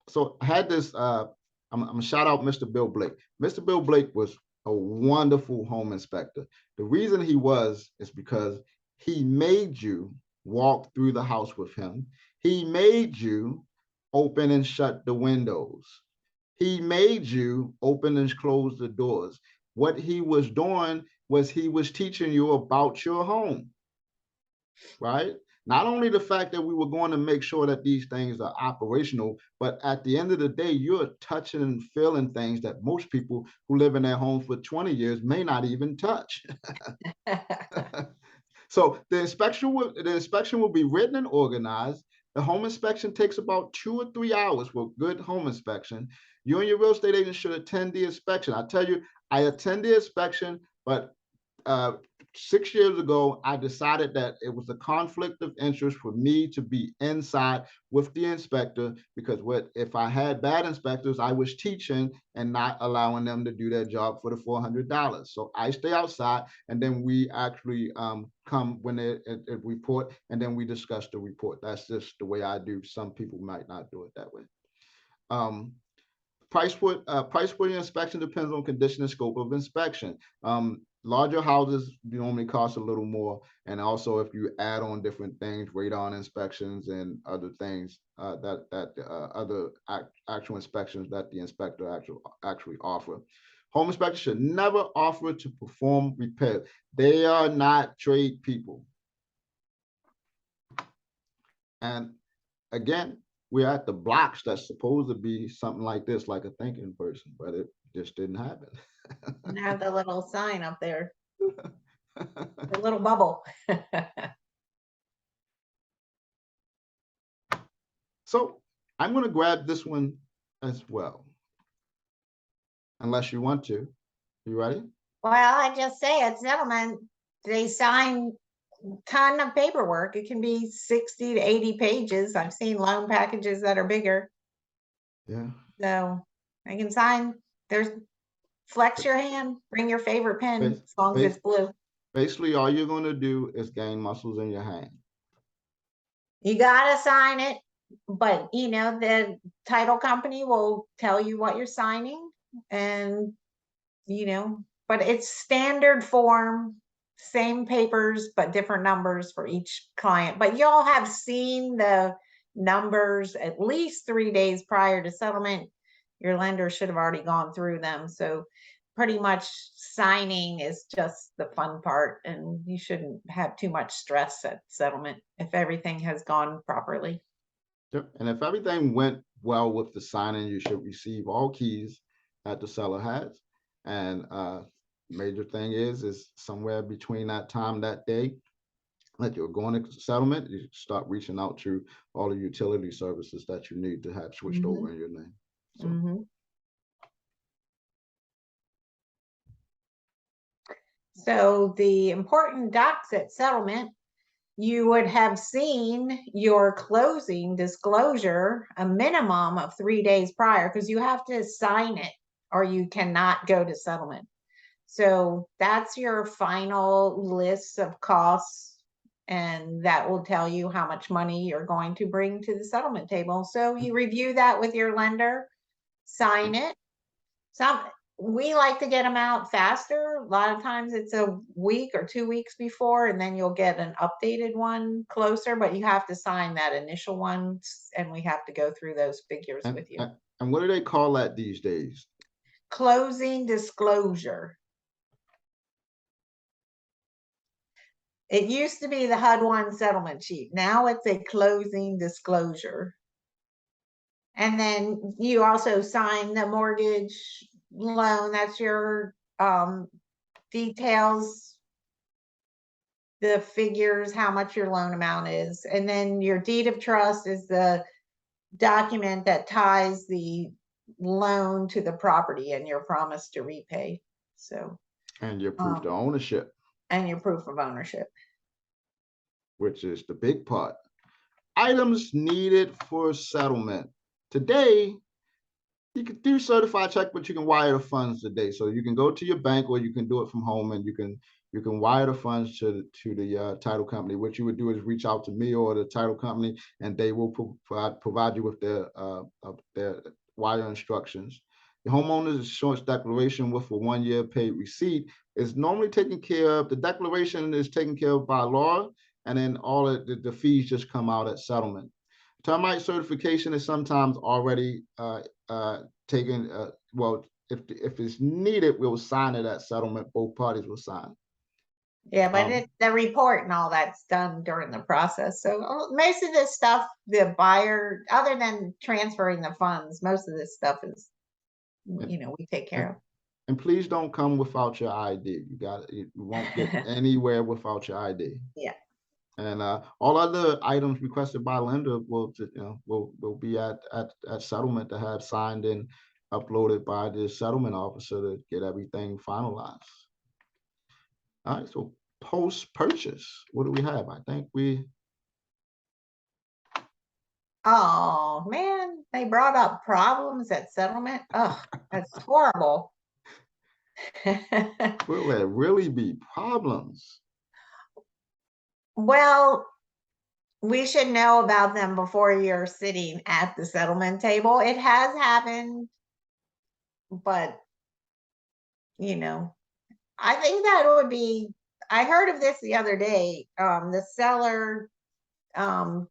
so I had this, I'm gonna shout out Mr. Bill Blake. Mr. Bill Blake was a wonderful home inspector. The reason he is because he made you walk through the house with him. He made you open and shut the windows. He made you open and close the doors. What he was doing was he was teaching you about your home, right? Not only the fact that we were going to make sure that these things are operational, but at the end of the day, you're touching and feeling things that most people who live in their home for 20 years may not even touch. So the inspection will be written and organized. The home inspection takes about 2 or 3 hours for a good home inspection. You and your real estate agent should attend the inspection. I tell you, I attend the inspection, but 6 years ago, I decided that it was a conflict of interest for me to be inside with the inspector, because if I had bad inspectors, I was teaching and not allowing them to do their job for the $400. So I stay outside, and then we actually come when they report, and then we discuss the report. That's just the way I do. Some people might not do it that way. Price for the inspection depends on condition and scope of inspection. Larger houses normally cost a little more, and also if you add on different things, radon inspections and other things, other actual inspections that the inspector actually offer. Home inspectors should never offer to perform repairs. They are not trade people. And again, we're at the blocks that's supposed to be something like this, like a thinking person, but it just didn't happen. Now the little sign up there, the little bubble. So I'm going to grab this one as well, unless you want to. You ready? Well, I just say at settlement, they sign ton of paperwork. It can be 60 to 80 pages. I've seen loan packages that are bigger. Yeah. So I can sign. There's flex your hand, bring your favorite pen as long as it's blue. Basically, all you're going to do is gain muscles in your hand. You got to sign it, but you know, the title company will tell you what you're signing, and you know, but it's standard form, same papers, but different numbers for each client. But y'all have seen the numbers at least 3 days prior to settlement. Your lender should have already gone through them. So pretty much signing is just the fun part, and you shouldn't have too much stress at settlement if everything has gone properly. Yep. And if everything went well with the signing, you should receive all keys that the seller has. And major thing is somewhere between that time that day that you're going to settlement, you start reaching out to all the utility services that you need to have switched over in your name. So. So the important docs at settlement, you would have seen your closing disclosure a minimum of 3 days prior, because you have to sign it or you cannot go to settlement. So that's your final list of costs, and that will tell you how much money you're going to bring to the settlement table. So you review that with your lender, sign it. We like to get them out faster. A lot of times it's a week or 2 weeks before, and then you'll get an updated one closer, but you have to sign that initial one, and we have to go through those figures with you. And what do they call that these days? Closing disclosure. It used to be the HUD-1 settlement sheet. Now it's a closing disclosure. And then you also sign the mortgage loan. That's your details, the figures, how much your loan amount is. And then your deed of trust is the document that ties the loan to the property and your promise to repay. So, and your proof of ownership. And your proof of ownership, which is the big part. Items needed for settlement. Today, you can do certified check, but you can wire the funds today. So you can go to your bank, or you can do it from home, and you can wire the funds to the title company. What you would do is reach out to me or the title company, and they will provide you with their wire instructions. The homeowner's insurance declaration with a 1-year paid receipt is normally taken care of. The declaration is taken care of by law, and then all of the fees just come out at settlement. Termite certification is sometimes already taken. Well, if it's needed, we'll sign it at settlement. Both parties will sign. Yeah, but the report and all that's done during the process. So most of this stuff, the buyer, other than transferring the funds, most of this stuff is, you know, we take care of. And please don't come without your ID. You won't get anywhere without your ID. Yeah. And all other items requested by lender will be at settlement to have signed and uploaded by the settlement officer to get everything finalized. All right, so post-purchase. What do we have? I think we, Oh, man, they brought up problems at settlement. Oh, that's horrible. will there really be problems? Well, we should know about them before you're sitting at the settlement table. It has happened, but you know, I think that would be, I heard of this the other day. The seller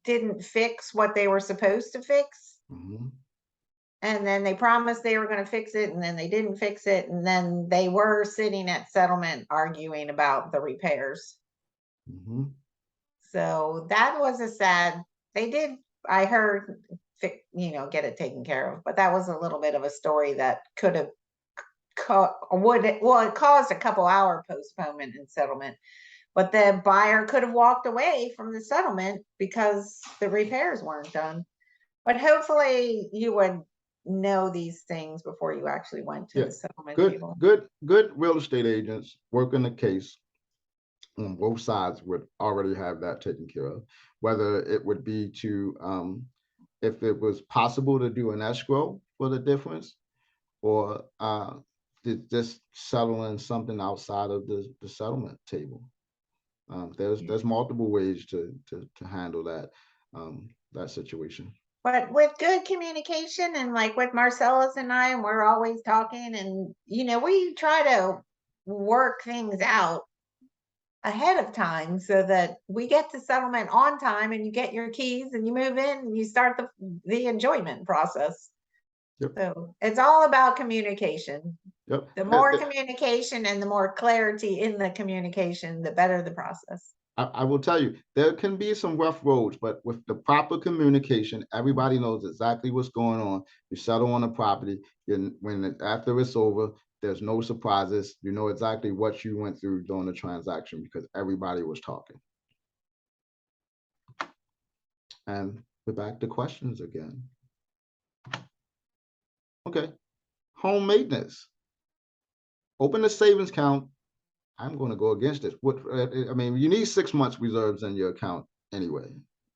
didn't fix what they were supposed to fix. Mm-hmm. And then they promised they were going to fix it, and then they didn't fix it. And then they were sitting at settlement arguing about the repairs. Mm-hmm. So that was a sad, they did, I heard, get it taken care of. But that was a little bit of a story that could have, it caused a couple hour postponement in settlement. But the buyer could have walked away from the settlement because the repairs weren't done. But hopefully you would know these things before you actually went to Yeah, the settlement good, table. good real estate agents working the case on both sides would already have that taken care of. Whether it would be to, if it was possible to do an escrow for the difference, or just settling something outside of the settlement table. There's multiple ways to handle that that situation. But with good communication, and like with Marcellus and I, and we're always talking, and we try to work things out ahead of time so that we get to settlement on time, and you get your keys and you move in and you start the enjoyment process. Yep. So it's all about communication. Yep. The more communication and the more clarity in the communication, the better the process. I will tell you, there can be some rough roads, but with the proper communication, everybody knows exactly what's going on. You settle on a property, after it's over, there's no surprises. You know exactly what you went through during the transaction because everybody was talking. And we're back to questions again. Okay, home maintenance. Open a savings account. I'm going to go against this. I mean, you need 6 months reserves in your account anyway,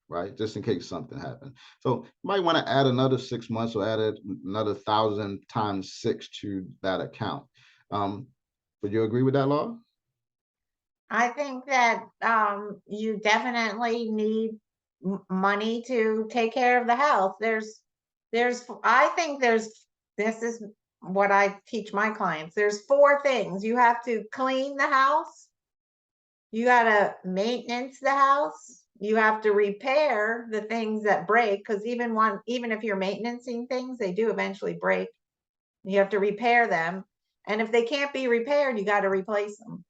right? Just in case something happens. So you might want to add another 6 months or add another 1,000 times 6 to that account. Would you agree with that, Laura? I think that you definitely need money to take care of the house. I think this is what I teach my clients. There's 4 things. You have to clean the house. You got to maintenance the house. You have to repair the things that break, because even if you're maintaining things, they do eventually break. You have to repair them. And if they can't be repaired, you got to replace them.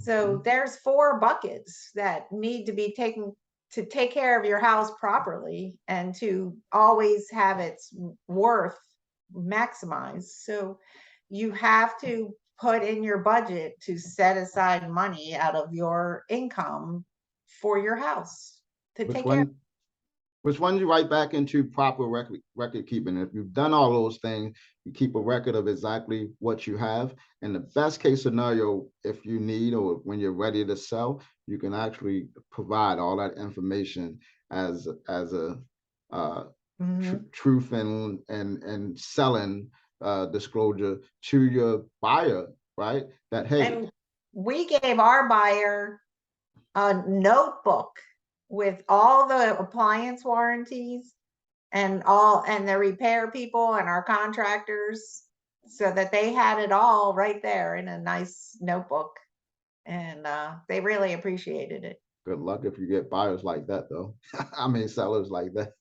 So there's 4 buckets that need to be taken to take care of your house properly and to always have its worth maximized. So you have to put in your budget to set aside money out of your income for your house to Which take care of. Which one you write back into proper record keeping. If you've done all those things, you keep a record of exactly what you have. And the best case scenario, if you need or when you're ready to sell, you can actually provide all that information as a truth and selling disclosure to your buyer, right? That hey, and we gave our buyer a notebook with all the appliance warranties and the repair people and our contractors, so that they had it all right there in a nice notebook, and they really appreciated it. good luck if you get buyers like that, though. I mean, sellers like that.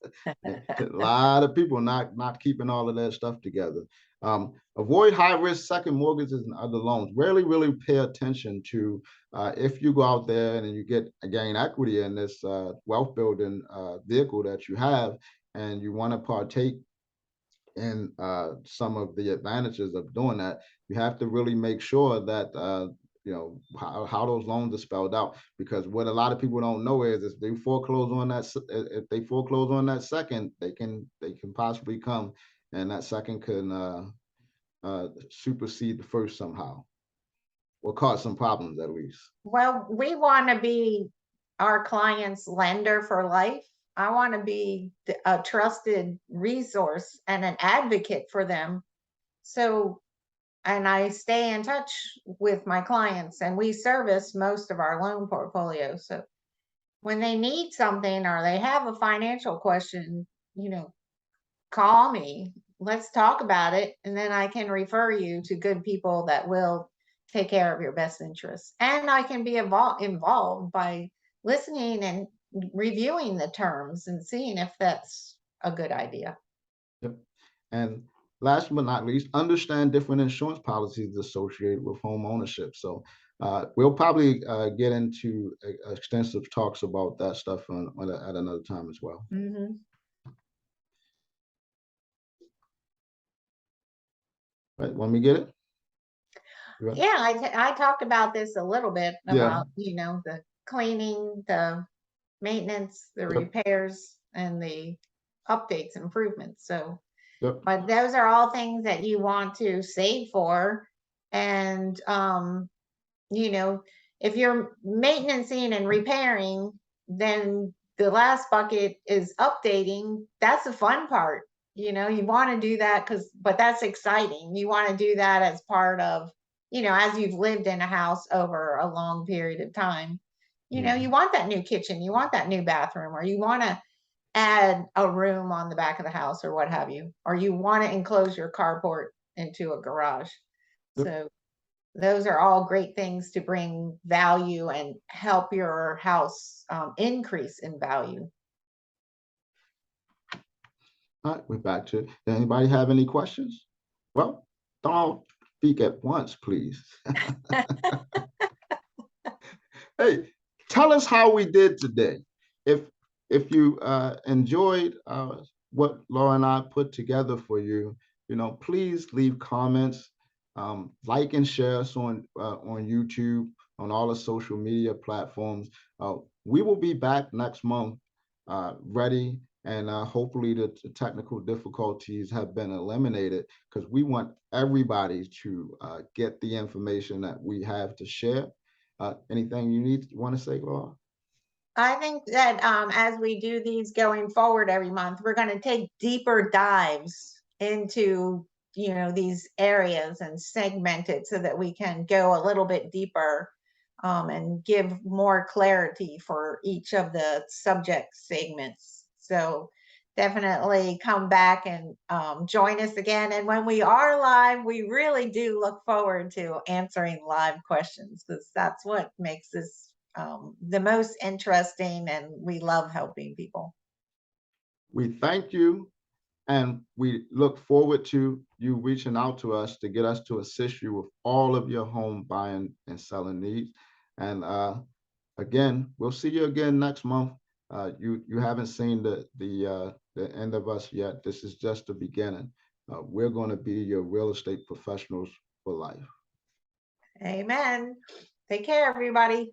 A lot of people not keeping all of that stuff together. Avoid high-risk second mortgages and other loans. Really pay attention to if you go out there and you gain equity in this wealth building vehicle that you have, and you want to partake in some of the advantages of doing that, you have to really make sure that how those loans are spelled out, because what a lot of people don't know is if they foreclose on that second, they can possibly come, and that second can supersede the first somehow. or cause some problems at least. Well, we want to be our client's lender for life. I want to be a trusted resource and an advocate for them. So, and I stay in touch with my clients, and we service most of our loan portfolio. So when they need something or they have a financial question, call me. Let's talk about it. And then I can refer you to good people that will take care of your best interests. And I can be involved by listening and reviewing the terms and seeing if that's a good idea. Yep. And last but not least, understand different insurance policies associated with home ownership. So we'll probably get into extensive talks about that stuff at another time as well. Mm-hmm. Right? Want me to get it? Yeah, I talked about this a little bit Yeah. about, the cleaning, the maintenance, the Yep. repairs, and the updates, improvements. So, Yep. but those are all things that you want to save for. And, if you're maintaining and repairing, then the last bucket is updating. That's the fun part. You want to do that but that's exciting. You want to do that as part of, as you've lived in a house over a long period of time, you want that new kitchen, you want that new bathroom, or you want to add a room on the back of the house or what have you, or you want to enclose your carport into a garage. Yep. So those are all great things to bring value and help your house increase in value. All right, we're back to it. Does anybody have any questions? Well, don't speak at once, please. Hey, tell us how we did today. If you enjoyed what Laura and I put together for you, please leave comments, like and share us on YouTube, on all the social media platforms. We will be back next month, ready, and hopefully the technical difficulties have been eliminated, because we want everybody to get the information that we have to share. Anything you want to say, Laura? I think that as we do these going forward every month, we're going to take deeper dives into, these areas and segment it so that we can go a little bit deeper and give more clarity for each of the subject segments. So definitely come back and join us again. And when we are live, we really do look forward to answering live questions, because that's what makes this the most interesting, and we love helping people. We thank you, and we look forward to you reaching out to us to get us to assist you with all of your home buying and selling needs. And again, we'll see you again next month. You haven't seen the end of us yet. This is just the beginning. We're going to be your real estate professionals for life. Amen. Take care, everybody.